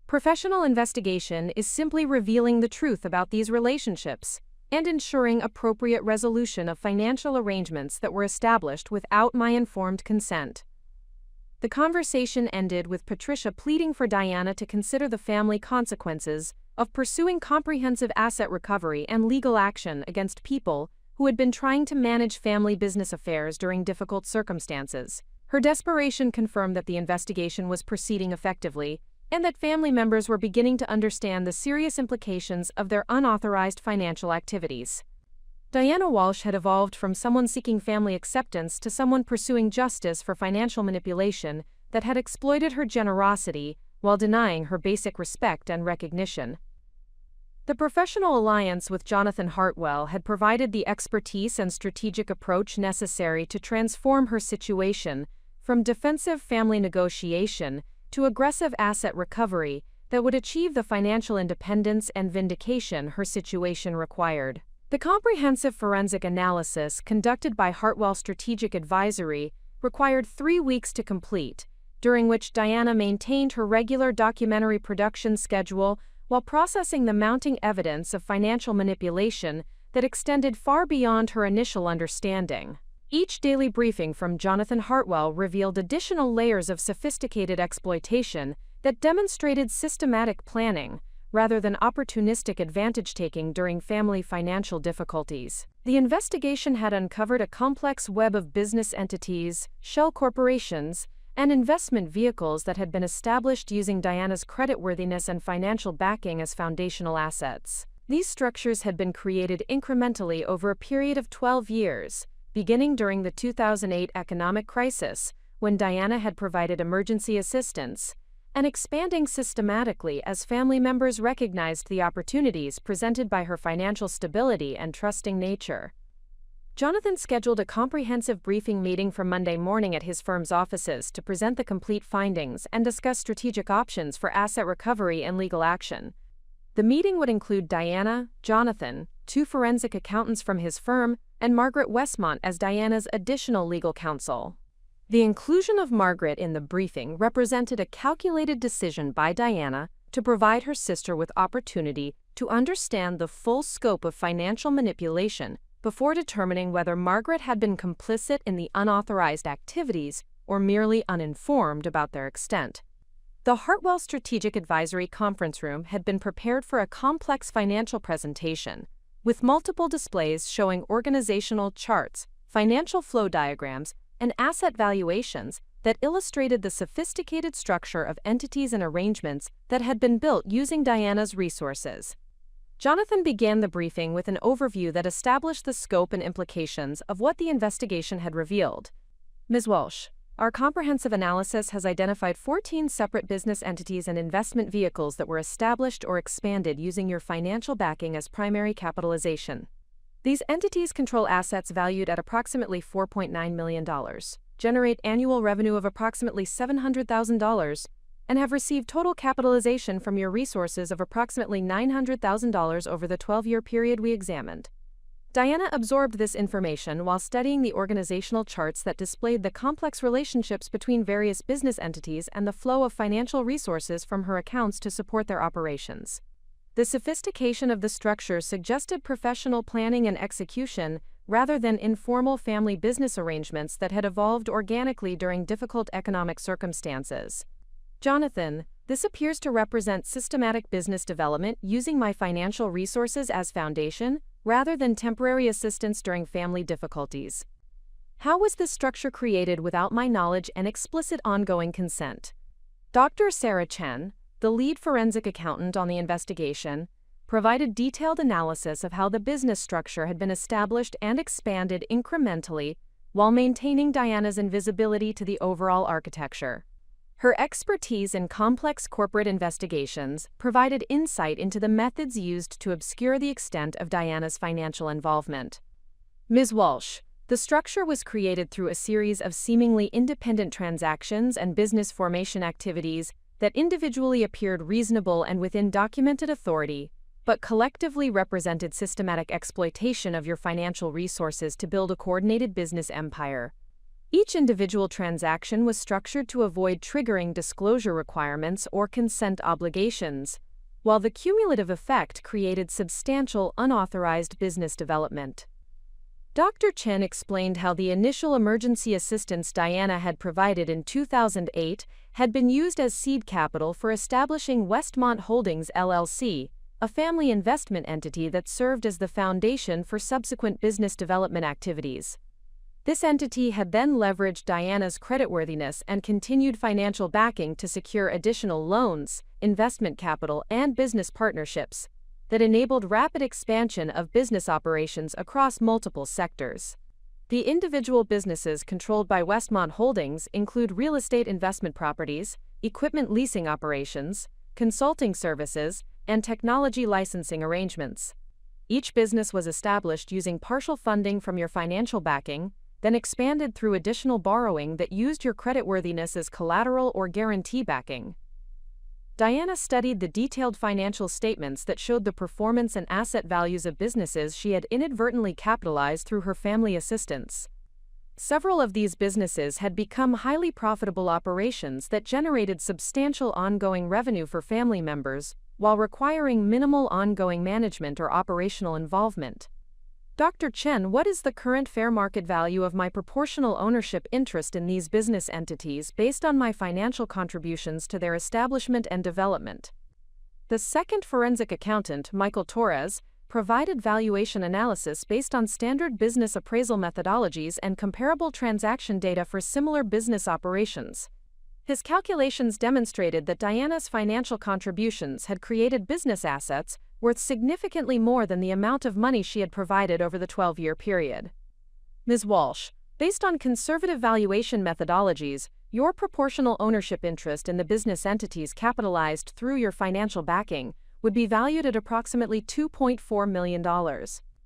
Professional investigation is simply revealing the truth about these relationships and ensuring appropriate resolution of financial arrangements that were established without my informed consent. The conversation ended with Patricia pleading for Diana to consider the family consequences of pursuing comprehensive asset recovery and legal action against people who had been trying to manage family business affairs during difficult circumstances. Her desperation confirmed that the investigation was proceeding effectively and that family members were beginning to understand the serious implications of their unauthorized financial activities. Diana Walsh had evolved from someone seeking family acceptance to someone pursuing justice for financial manipulation that had exploited her generosity while denying her basic respect and recognition. The professional alliance with Jonathan Hartwell had provided the expertise and strategic approach necessary to transform her situation from defensive family negotiation to aggressive asset recovery that would achieve the financial independence and vindication her situation required. The comprehensive forensic analysis conducted by Hartwell Strategic Advisory required 3 weeks to complete, during which Diana maintained her regular documentary production schedule while processing the mounting evidence of financial manipulation that extended far beyond her initial understanding. Each daily briefing from Jonathan Hartwell revealed additional layers of sophisticated exploitation that demonstrated systematic planning, rather than opportunistic advantage-taking during family financial difficulties. The investigation had uncovered a complex web of business entities, shell corporations, and investment vehicles that had been established using Diana's creditworthiness and financial backing as foundational assets. These structures had been created incrementally over a period of 12 years, beginning during the 2008 economic crisis, when Diana had provided emergency assistance, and expanding systematically as family members recognized the opportunities presented by her financial stability and trusting nature. Jonathan scheduled a comprehensive briefing meeting for Monday morning at his firm's offices to present the complete findings and discuss strategic options for asset recovery and legal action. The meeting would include Diana, Jonathan, 2 forensic accountants from his firm, and Margaret Westmont as Diana's additional legal counsel. The inclusion of Margaret in the briefing represented a calculated decision by Diana to provide her sister with opportunity to understand the full scope of financial manipulation before determining whether Margaret had been complicit in the unauthorized activities or merely uninformed about their extent. The Hartwell Strategic Advisory Conference Room had been prepared for a complex financial presentation, with multiple displays showing organizational charts, financial flow diagrams, and asset valuations that illustrated the sophisticated structure of entities and arrangements that had been built using Diana's resources. Jonathan began the briefing with an overview that established the scope and implications of what the investigation had revealed. Ms. Walsh, our comprehensive analysis has identified 14 separate business entities and investment vehicles that were established or expanded using your financial backing as primary capitalization. These entities control assets valued at approximately $4.9 million, generate annual revenue of approximately $700,000, and have received total capitalization from your resources of approximately $900,000 over the 12-year period we examined. Diana absorbed this information while studying the organizational charts that displayed the complex relationships between various business entities and the flow of financial resources from her accounts to support their operations. The sophistication of the structure suggested professional planning and execution rather than informal family business arrangements that had evolved organically during difficult economic circumstances. Jonathan, this appears to represent systematic business development using my financial resources as foundation, rather than temporary assistance during family difficulties. How was this structure created without my knowledge and explicit ongoing consent? Dr. Sarah Chen, the lead forensic accountant on the investigation, provided detailed analysis of how the business structure had been established and expanded incrementally while maintaining Diana's invisibility to the overall architecture. Her expertise in complex corporate investigations provided insight into the methods used to obscure the extent of Diana's financial involvement. Ms. Walsh, the structure was created through a series of seemingly independent transactions and business formation activities that individually appeared reasonable and within documented authority, but collectively represented systematic exploitation of your financial resources to build a coordinated business empire. Each individual transaction was structured to avoid triggering disclosure requirements or consent obligations, while the cumulative effect created substantial unauthorized business development. Dr. Chen explained how the initial emergency assistance Diana had provided in 2008 had been used as seed capital for establishing Westmont Holdings LLC, a family investment entity that served as the foundation for subsequent business development activities. This entity had then leveraged Diana's creditworthiness and continued financial backing to secure additional loans, investment capital, and business partnerships that enabled rapid expansion of business operations across multiple sectors. The individual businesses controlled by Westmont Holdings include real estate investment properties, equipment leasing operations, consulting services, and technology licensing arrangements. Each business was established using partial funding from your financial backing, then expanded through additional borrowing that used your creditworthiness as collateral or guarantee backing. Diana studied the detailed financial statements that showed the performance and asset values of businesses she had inadvertently capitalized through her family assistance. Several of these businesses had become highly profitable operations that generated substantial ongoing revenue for family members, while requiring minimal ongoing management or operational involvement. Dr. Chen, what is the current fair market value of my proportional ownership interest in these business entities based on my financial contributions to their establishment and development? The second forensic accountant, Michael Torres, provided valuation analysis based on standard business appraisal methodologies and comparable transaction data for similar business operations. His calculations demonstrated that Diana's financial contributions had created business assets worth significantly more than the amount of money she had provided over the 12-year period. Ms. Walsh, based on conservative valuation methodologies, your proportional ownership interest in the business entities capitalized through your financial backing would be valued at approximately $2.4 million.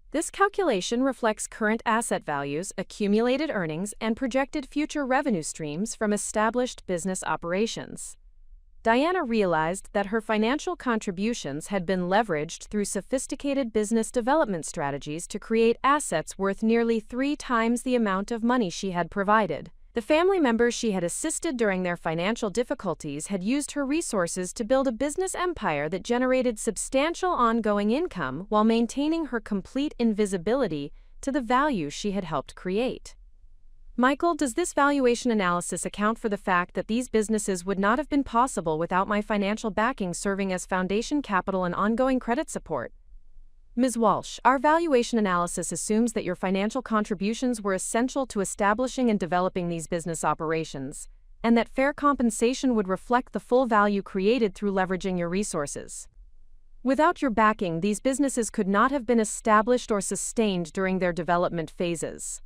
This calculation reflects current asset values, accumulated earnings, and projected future revenue streams from established business operations. Diana realized that her financial contributions had been leveraged through sophisticated business development strategies to create assets worth nearly 3 times the amount of money she had provided. The family members she had assisted during their financial difficulties had used her resources to build a business empire that generated substantial ongoing income while maintaining her complete invisibility to the value she had helped create. Michael, does this valuation analysis account for the fact that these businesses would not have been possible without my financial backing serving as foundation capital and ongoing credit support? Ms. Walsh, our valuation analysis assumes that your financial contributions were essential to establishing and developing these business operations, and that fair compensation would reflect the full value created through leveraging your resources. Without your backing, these businesses could not have been established or sustained during their development phases.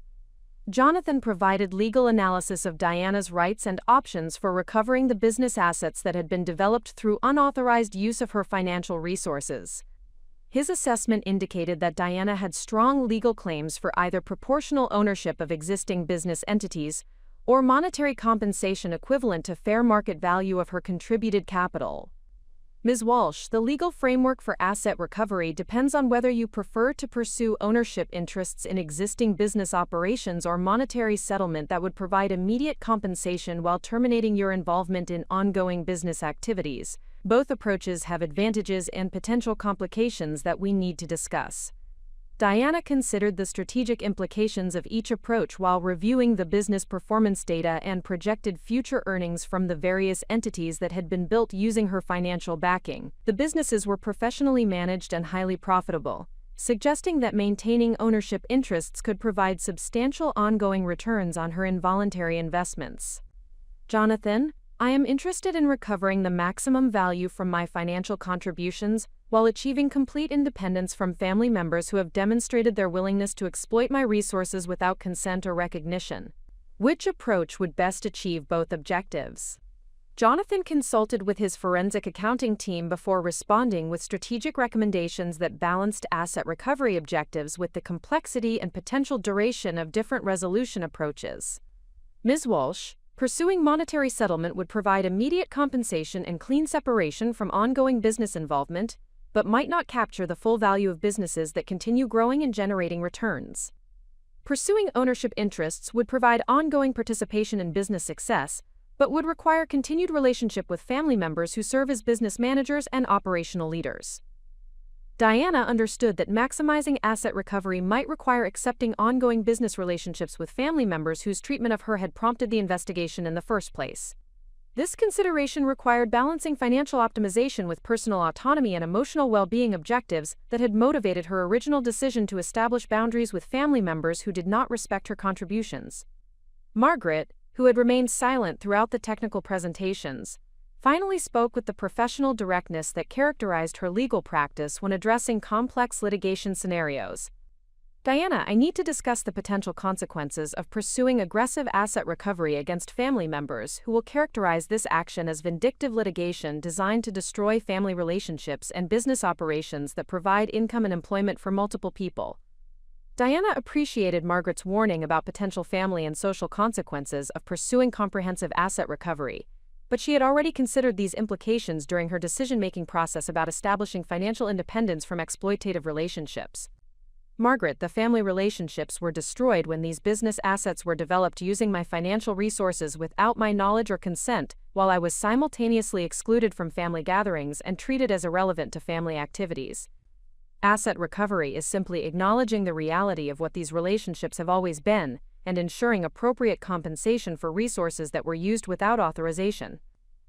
Jonathan provided legal analysis of Diana's rights and options for recovering the business assets that had been developed through unauthorized use of her financial resources. His assessment indicated that Diana had strong legal claims for either proportional ownership of existing business entities or monetary compensation equivalent to fair market value of her contributed capital. Ms. Walsh, the legal framework for asset recovery depends on whether you prefer to pursue ownership interests in existing business operations or monetary settlement that would provide immediate compensation while terminating your involvement in ongoing business activities. Both approaches have advantages and potential complications that we need to discuss. Diana considered the strategic implications of each approach while reviewing the business performance data and projected future earnings from the various entities that had been built using her financial backing. The businesses were professionally managed and highly profitable, suggesting that maintaining ownership interests could provide substantial ongoing returns on her involuntary investments. Jonathan, I am interested in recovering the maximum value from my financial contributions while achieving complete independence from family members who have demonstrated their willingness to exploit my resources without consent or recognition. Which approach would best achieve both objectives? Jonathan consulted with his forensic accounting team before responding with strategic recommendations that balanced asset recovery objectives with the complexity and potential duration of different resolution approaches. Ms. Walsh, pursuing monetary settlement would provide immediate compensation and clean separation from ongoing business involvement, but might not capture the full value of businesses that continue growing and generating returns. Pursuing ownership interests would provide ongoing participation in business success, but would require continued relationship with family members who serve as business managers and operational leaders. Diana understood that maximizing asset recovery might require accepting ongoing business relationships with family members whose treatment of her had prompted the investigation in the first place. This consideration required balancing financial optimization with personal autonomy and emotional well-being objectives that had motivated her original decision to establish boundaries with family members who did not respect her contributions. Margaret, who had remained silent throughout the technical presentations, finally spoke with the professional directness that characterized her legal practice when addressing complex litigation scenarios. Diana, I need to discuss the potential consequences of pursuing aggressive asset recovery against family members who will characterize this action as vindictive litigation designed to destroy family relationships and business operations that provide income and employment for multiple people. Diana appreciated Margaret's warning about potential family and social consequences of pursuing comprehensive asset recovery, but she had already considered these implications during her decision-making process about establishing financial independence from exploitative relationships. Margaret, the family relationships were destroyed when these business assets were developed using my financial resources without my knowledge or consent, while I was simultaneously excluded from family gatherings and treated as irrelevant to family activities. Asset recovery is simply acknowledging the reality of what these relationships have always been and ensuring appropriate compensation for resources that were used without authorization.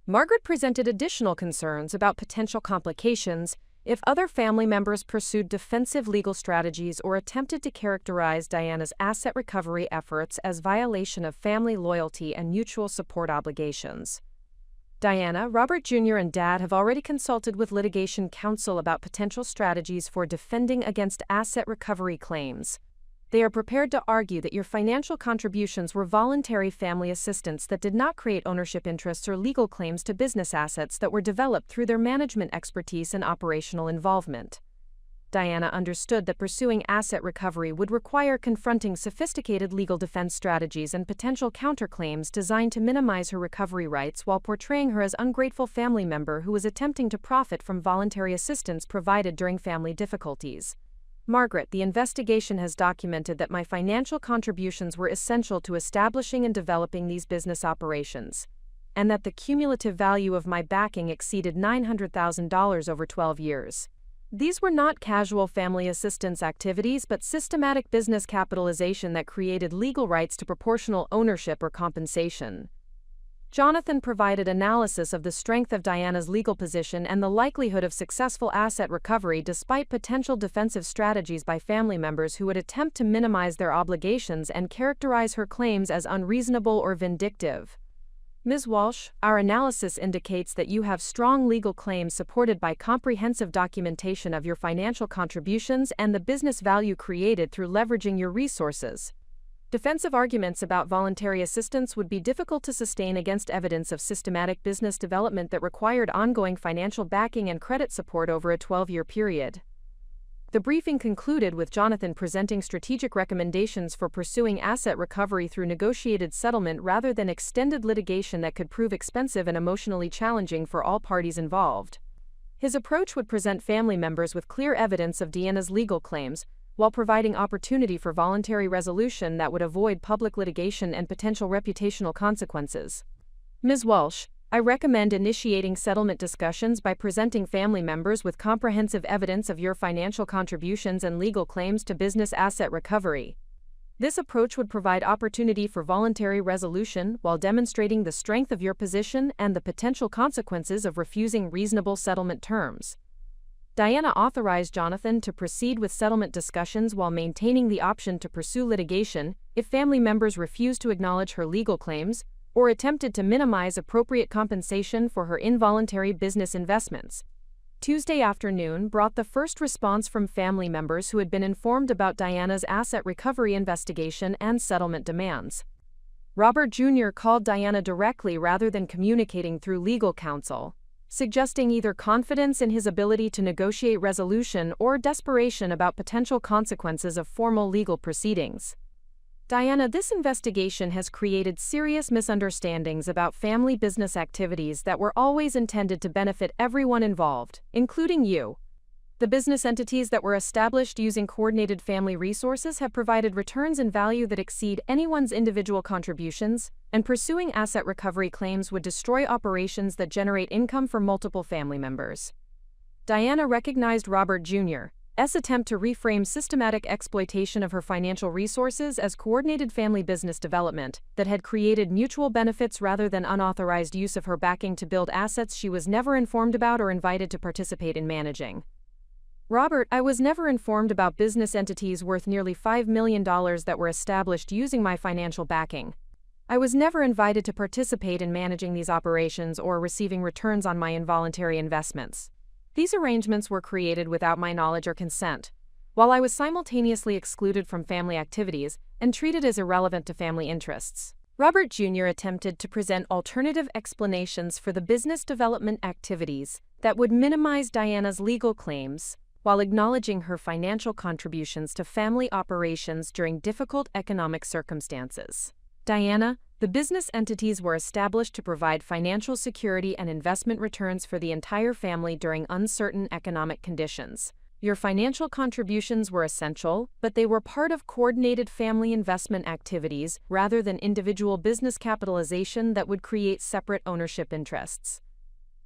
Margaret presented additional concerns about potential complications if other family members pursued defensive legal strategies or attempted to characterize Diana's asset recovery efforts as violation of family loyalty and mutual support obligations. Diana, Robert Jr. and Dad have already consulted with litigation counsel about potential strategies for defending against asset recovery claims. They are prepared to argue that your financial contributions were voluntary family assistance that did not create ownership interests or legal claims to business assets that were developed through their management expertise and operational involvement. Diana understood that pursuing asset recovery would require confronting sophisticated legal defense strategies and potential counterclaims designed to minimize her recovery rights while portraying her as an ungrateful family member who was attempting to profit from voluntary assistance provided during family difficulties. Margaret, the investigation has documented that my financial contributions were essential to establishing and developing these business operations, and that the cumulative value of my backing exceeded $900,000 over 12 years. These were not casual family assistance activities but systematic business capitalization that created legal rights to proportional ownership or compensation. Jonathan provided analysis of the strength of Diana's legal position and the likelihood of successful asset recovery despite potential defensive strategies by family members who would attempt to minimize their obligations and characterize her claims as unreasonable or vindictive. Ms. Walsh, our analysis indicates that you have strong legal claims supported by comprehensive documentation of your financial contributions and the business value created through leveraging your resources. Defensive arguments about voluntary assistance would be difficult to sustain against evidence of systematic business development that required ongoing financial backing and credit support over a 12-year period. The briefing concluded with Jonathan presenting strategic recommendations for pursuing asset recovery through negotiated settlement rather than extended litigation that could prove expensive and emotionally challenging for all parties involved. His approach would present family members with clear evidence of Diana's legal claims, while providing opportunity for voluntary resolution that would avoid public litigation and potential reputational consequences. Ms. Walsh, I recommend initiating settlement discussions by presenting family members with comprehensive evidence of your financial contributions and legal claims to business asset recovery. This approach would provide opportunity for voluntary resolution while demonstrating the strength of your position and the potential consequences of refusing reasonable settlement terms. Diana authorized Jonathan to proceed with settlement discussions while maintaining the option to pursue litigation if family members refused to acknowledge her legal claims or attempted to minimize appropriate compensation for her involuntary business investments. Tuesday afternoon brought the first response from family members who had been informed about Diana's asset recovery investigation and settlement demands. Robert Jr. called Diana directly rather than communicating through legal counsel, suggesting either confidence in his ability to negotiate resolution or desperation about potential consequences of formal legal proceedings. Diana, this investigation has created serious misunderstandings about family business activities that were always intended to benefit everyone involved, including you. The business entities that were established using coordinated family resources have provided returns in value that exceed anyone's individual contributions, and pursuing asset recovery claims would destroy operations that generate income for multiple family members. Diana recognized Robert Jr.'s attempt to reframe systematic exploitation of her financial resources as coordinated family business development that had created mutual benefits rather than unauthorized use of her backing to build assets she was never informed about or invited to participate in managing. Robert, I was never informed about business entities worth nearly $5 million that were established using my financial backing. I was never invited to participate in managing these operations or receiving returns on my involuntary investments. These arrangements were created without my knowledge or consent, while I was simultaneously excluded from family activities and treated as irrelevant to family interests. Robert Jr. attempted to present alternative explanations for the business development activities that would minimize Diana's legal claims, while acknowledging her financial contributions to family operations during difficult economic circumstances. Diana, the business entities were established to provide financial security and investment returns for the entire family during uncertain economic conditions. Your financial contributions were essential, but they were part of coordinated family investment activities rather than individual business capitalization that would create separate ownership interests.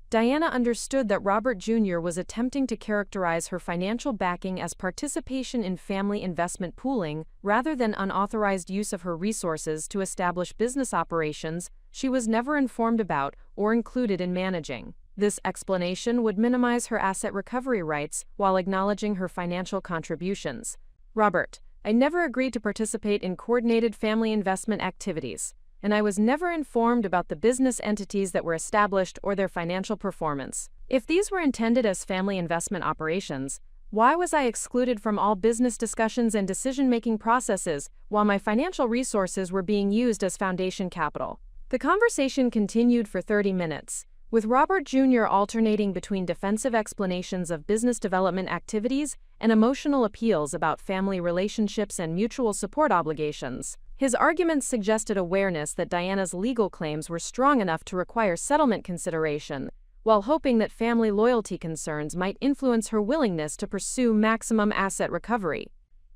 Diana understood that Robert Jr. was attempting to characterize her financial backing as participation in family investment pooling rather than unauthorized use of her resources to establish business operations she was never informed about or included in managing. This explanation would minimize her asset recovery rights while acknowledging her financial contributions. Robert, I never agreed to participate in coordinated family investment activities, and I was never informed about the business entities that were established or their financial performance. If these were intended as family investment operations, why was I excluded from all business discussions and decision-making processes while my financial resources were being used as foundation capital? The conversation continued for 30 minutes, with Robert Jr. alternating between defensive explanations of business development activities and emotional appeals about family relationships and mutual support obligations. His arguments suggested awareness that Diana's legal claims were strong enough to require settlement consideration, while hoping that family loyalty concerns might influence her willingness to pursue maximum asset recovery.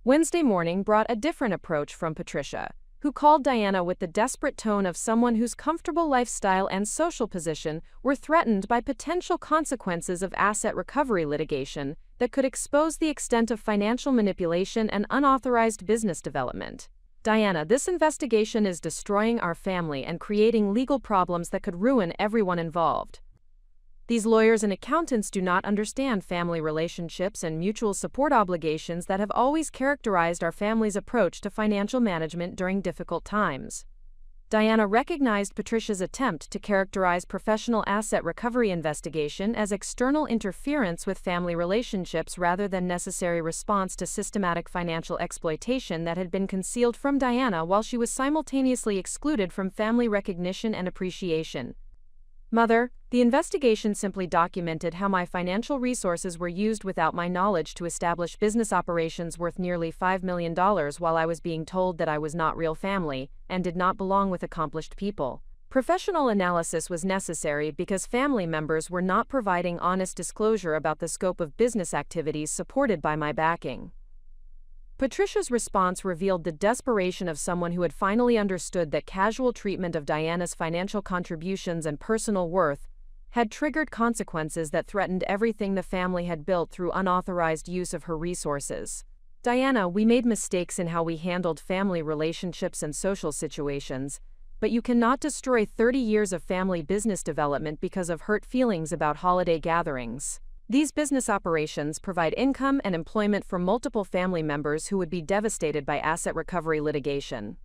Wednesday morning brought a different approach from Patricia, who called Diana with the desperate tone of someone whose comfortable lifestyle and social position were threatened by potential consequences of asset recovery litigation that could expose the extent of financial manipulation and unauthorized business development. Diana, this investigation is destroying our family and creating legal problems that could ruin everyone involved. These lawyers and accountants do not understand family relationships and mutual support obligations that have always characterized our family's approach to financial management during difficult times. Diana recognized Patricia's attempt to characterize professional asset recovery investigation as external interference with family relationships rather than necessary response to systematic financial exploitation that had been concealed from Diana while she was simultaneously excluded from family recognition and appreciation. Mother, the investigation simply documented how my financial resources were used without my knowledge to establish business operations worth nearly $5 million while I was being told that I was not real family and did not belong with accomplished people. Professional analysis was necessary because family members were not providing honest disclosure about the scope of business activities supported by my backing. Patricia's response revealed the desperation of someone who had finally understood that casual treatment of Diana's financial contributions and personal worth had triggered consequences that threatened everything the family had built through unauthorized use of her resources. Diana, we made mistakes in how we handled family relationships and social situations, but you cannot destroy 30 years of family business development because of hurt feelings about holiday gatherings. These business operations provide income and employment for multiple family members who would be devastated by asset recovery litigation.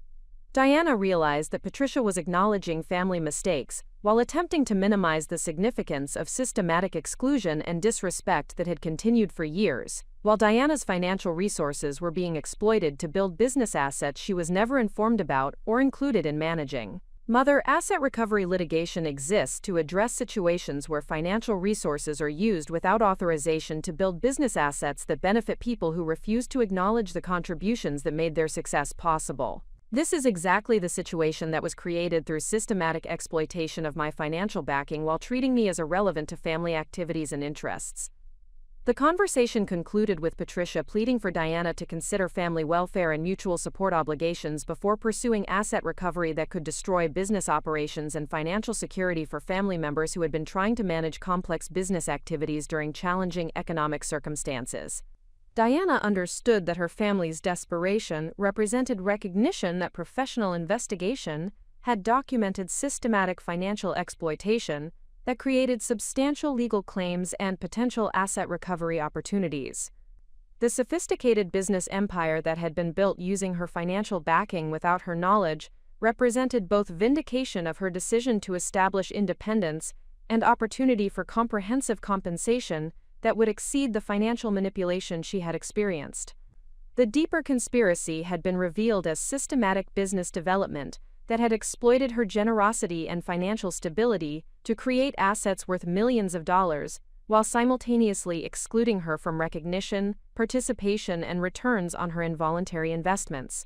Diana realized that Patricia was acknowledging family mistakes while attempting to minimize the significance of systematic exclusion and disrespect that had continued for years, while Diana's financial resources were being exploited to build business assets she was never informed about or included in managing. Mother, asset recovery litigation exists to address situations where financial resources are used without authorization to build business assets that benefit people who refuse to acknowledge the contributions that made their success possible. This is exactly the situation that was created through systematic exploitation of my financial backing while treating me as irrelevant to family activities and interests. The conversation concluded with Patricia pleading for Diana to consider family welfare and mutual support obligations before pursuing asset recovery that could destroy business operations and financial security for family members who had been trying to manage complex business activities during challenging economic circumstances. Diana understood that her family's desperation represented recognition that professional investigation had documented systematic financial exploitation that created substantial legal claims and potential asset recovery opportunities. The sophisticated business empire that had been built using her financial backing without her knowledge represented both vindication of her decision to establish independence and opportunity for comprehensive compensation that would exceed the financial manipulation she had experienced. The deeper conspiracy had been revealed as systematic business development that had exploited her generosity and financial stability to create assets worth millions of dollars, while simultaneously excluding her from recognition, participation, and returns on her involuntary investments.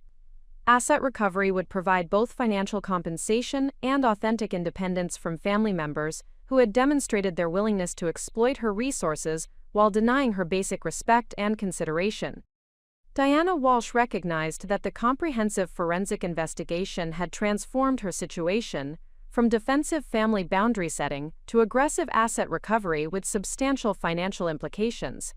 Asset recovery would provide both financial compensation and authentic independence from family members who had demonstrated their willingness to exploit her resources while denying her basic respect and consideration. Diana Walsh recognized that the comprehensive forensic investigation had transformed her situation from defensive family boundary setting to aggressive asset recovery with substantial financial implications.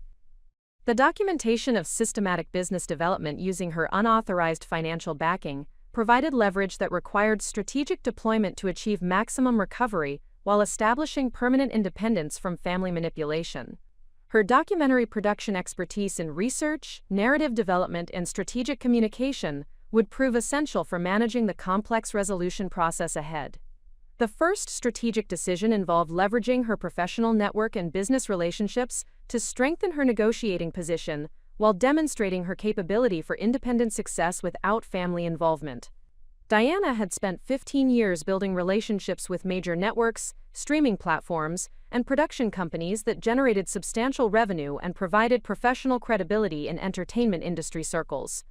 The documentation of systematic business development using her unauthorized financial backing provided leverage that required strategic deployment to achieve maximum recovery while establishing permanent independence from family manipulation. Her documentary production expertise in research, narrative development, and strategic communication would prove essential for managing the complex resolution process ahead. The first strategic decision involved leveraging her professional network and business relationships to strengthen her negotiating position while demonstrating her capability for independent success without family involvement. Diana had spent 15 years building relationships with major networks, streaming platforms, and production companies that generated substantial revenue and provided professional credibility in entertainment industry circles.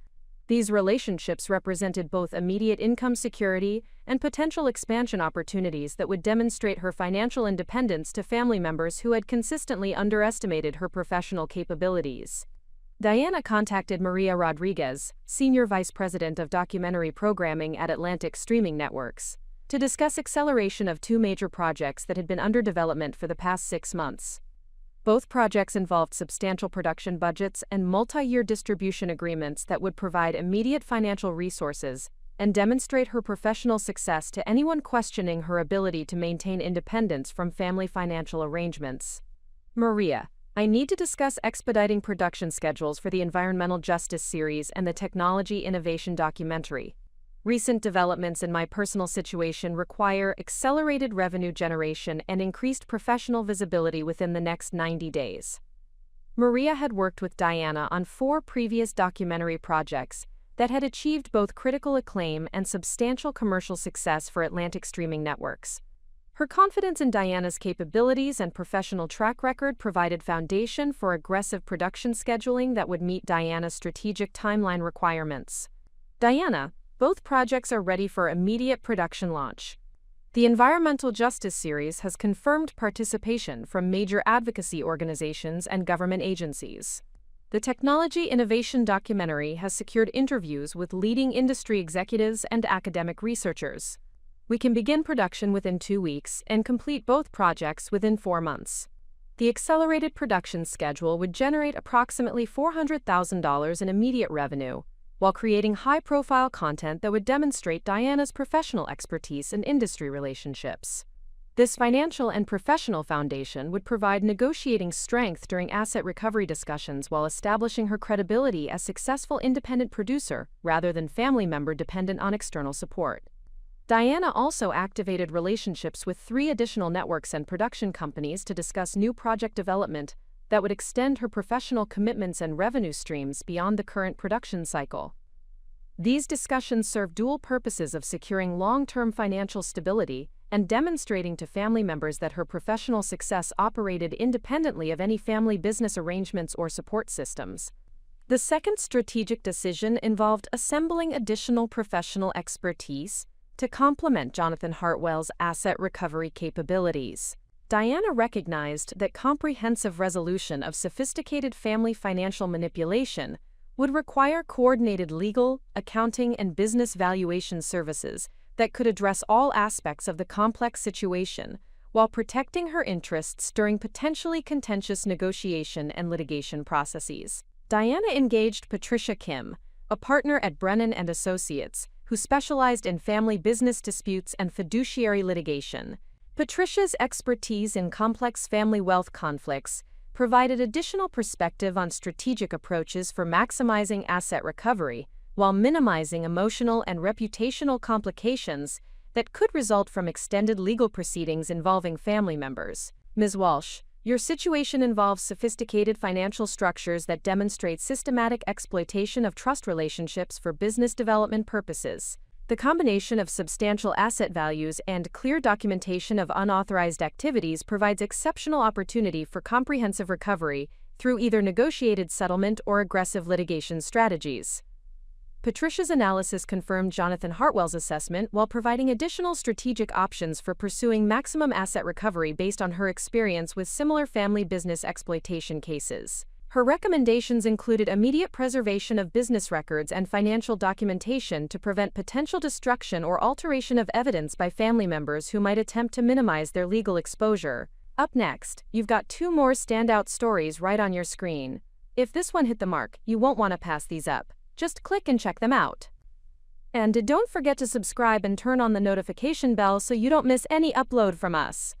These relationships represented both immediate income security and potential expansion opportunities that would demonstrate her financial independence to family members who had consistently underestimated her professional capabilities. Diana contacted Maria Rodriguez, Senior Vice President of Documentary Programming at Atlantic Streaming Networks, to discuss acceleration of two major projects that had been under development for the past 6 months. Both projects involved substantial production budgets and multi-year distribution agreements that would provide immediate financial resources and demonstrate her professional success to anyone questioning her ability to maintain independence from family financial arrangements. Maria, I need to discuss expediting production schedules for the Environmental Justice series and the Technology Innovation documentary. Recent developments in my personal situation require accelerated revenue generation and increased professional visibility within the next 90 days. Maria had worked with Diana on 4 previous documentary projects that had achieved both critical acclaim and substantial commercial success for Atlantic Streaming Networks. Her confidence in Diana's capabilities and professional track record provided foundation for aggressive production scheduling that would meet Diana's strategic timeline requirements. Diana, both projects are ready for immediate production launch. The Environmental Justice series has confirmed participation from major advocacy organizations and government agencies. The Technology Innovation documentary has secured interviews with leading industry executives and academic researchers. We can begin production within 2 weeks and complete both projects within 4 months. The accelerated production schedule would generate approximately $400,000 in immediate revenue, while creating high-profile content that would demonstrate Diana's professional expertise and industry relationships. This financial and professional foundation would provide negotiating strength during asset recovery discussions while establishing her credibility as successful independent producer rather than family member dependent on external support. Diana also activated relationships with 3 additional networks and production companies to discuss new project development that would extend her professional commitments and revenue streams beyond the current production cycle. These discussions serve dual purposes of securing long-term financial stability and demonstrating to family members that her professional success operated independently of any family business arrangements or support systems. The second strategic decision involved assembling additional professional expertise to complement Jonathan Hartwell's asset recovery capabilities. Diana recognized that comprehensive resolution of sophisticated family financial manipulation would require coordinated legal, accounting, and business valuation services that could address all aspects of the complex situation while protecting her interests during potentially contentious negotiation and litigation processes. Diana engaged Patricia Kim, a partner at Brennan & Associates, who specialized in family business disputes and fiduciary litigation. Patricia's expertise in complex family wealth conflicts provided additional perspective on strategic approaches for maximizing asset recovery while minimizing emotional and reputational complications that could result from extended legal proceedings involving family members. Ms. Walsh, your situation involves sophisticated financial structures that demonstrate systematic exploitation of trust relationships for business development purposes. The combination of substantial asset values and clear documentation of unauthorized activities provides exceptional opportunity for comprehensive recovery through either negotiated settlement or aggressive litigation strategies. Patricia's analysis confirmed Jonathan Hartwell's assessment while providing additional strategic options for pursuing maximum asset recovery based on her experience with similar family business exploitation cases. Her recommendations included immediate preservation of business records and financial documentation to prevent potential destruction or alteration of evidence by family members who might attempt to minimize their legal exposure. Up next, you've got 2 more standout stories right on your screen. If this one hit the mark, you won't want to pass these up. Just click and check them out. And don't forget to subscribe and turn on the notification bell so you don't miss any upload from us.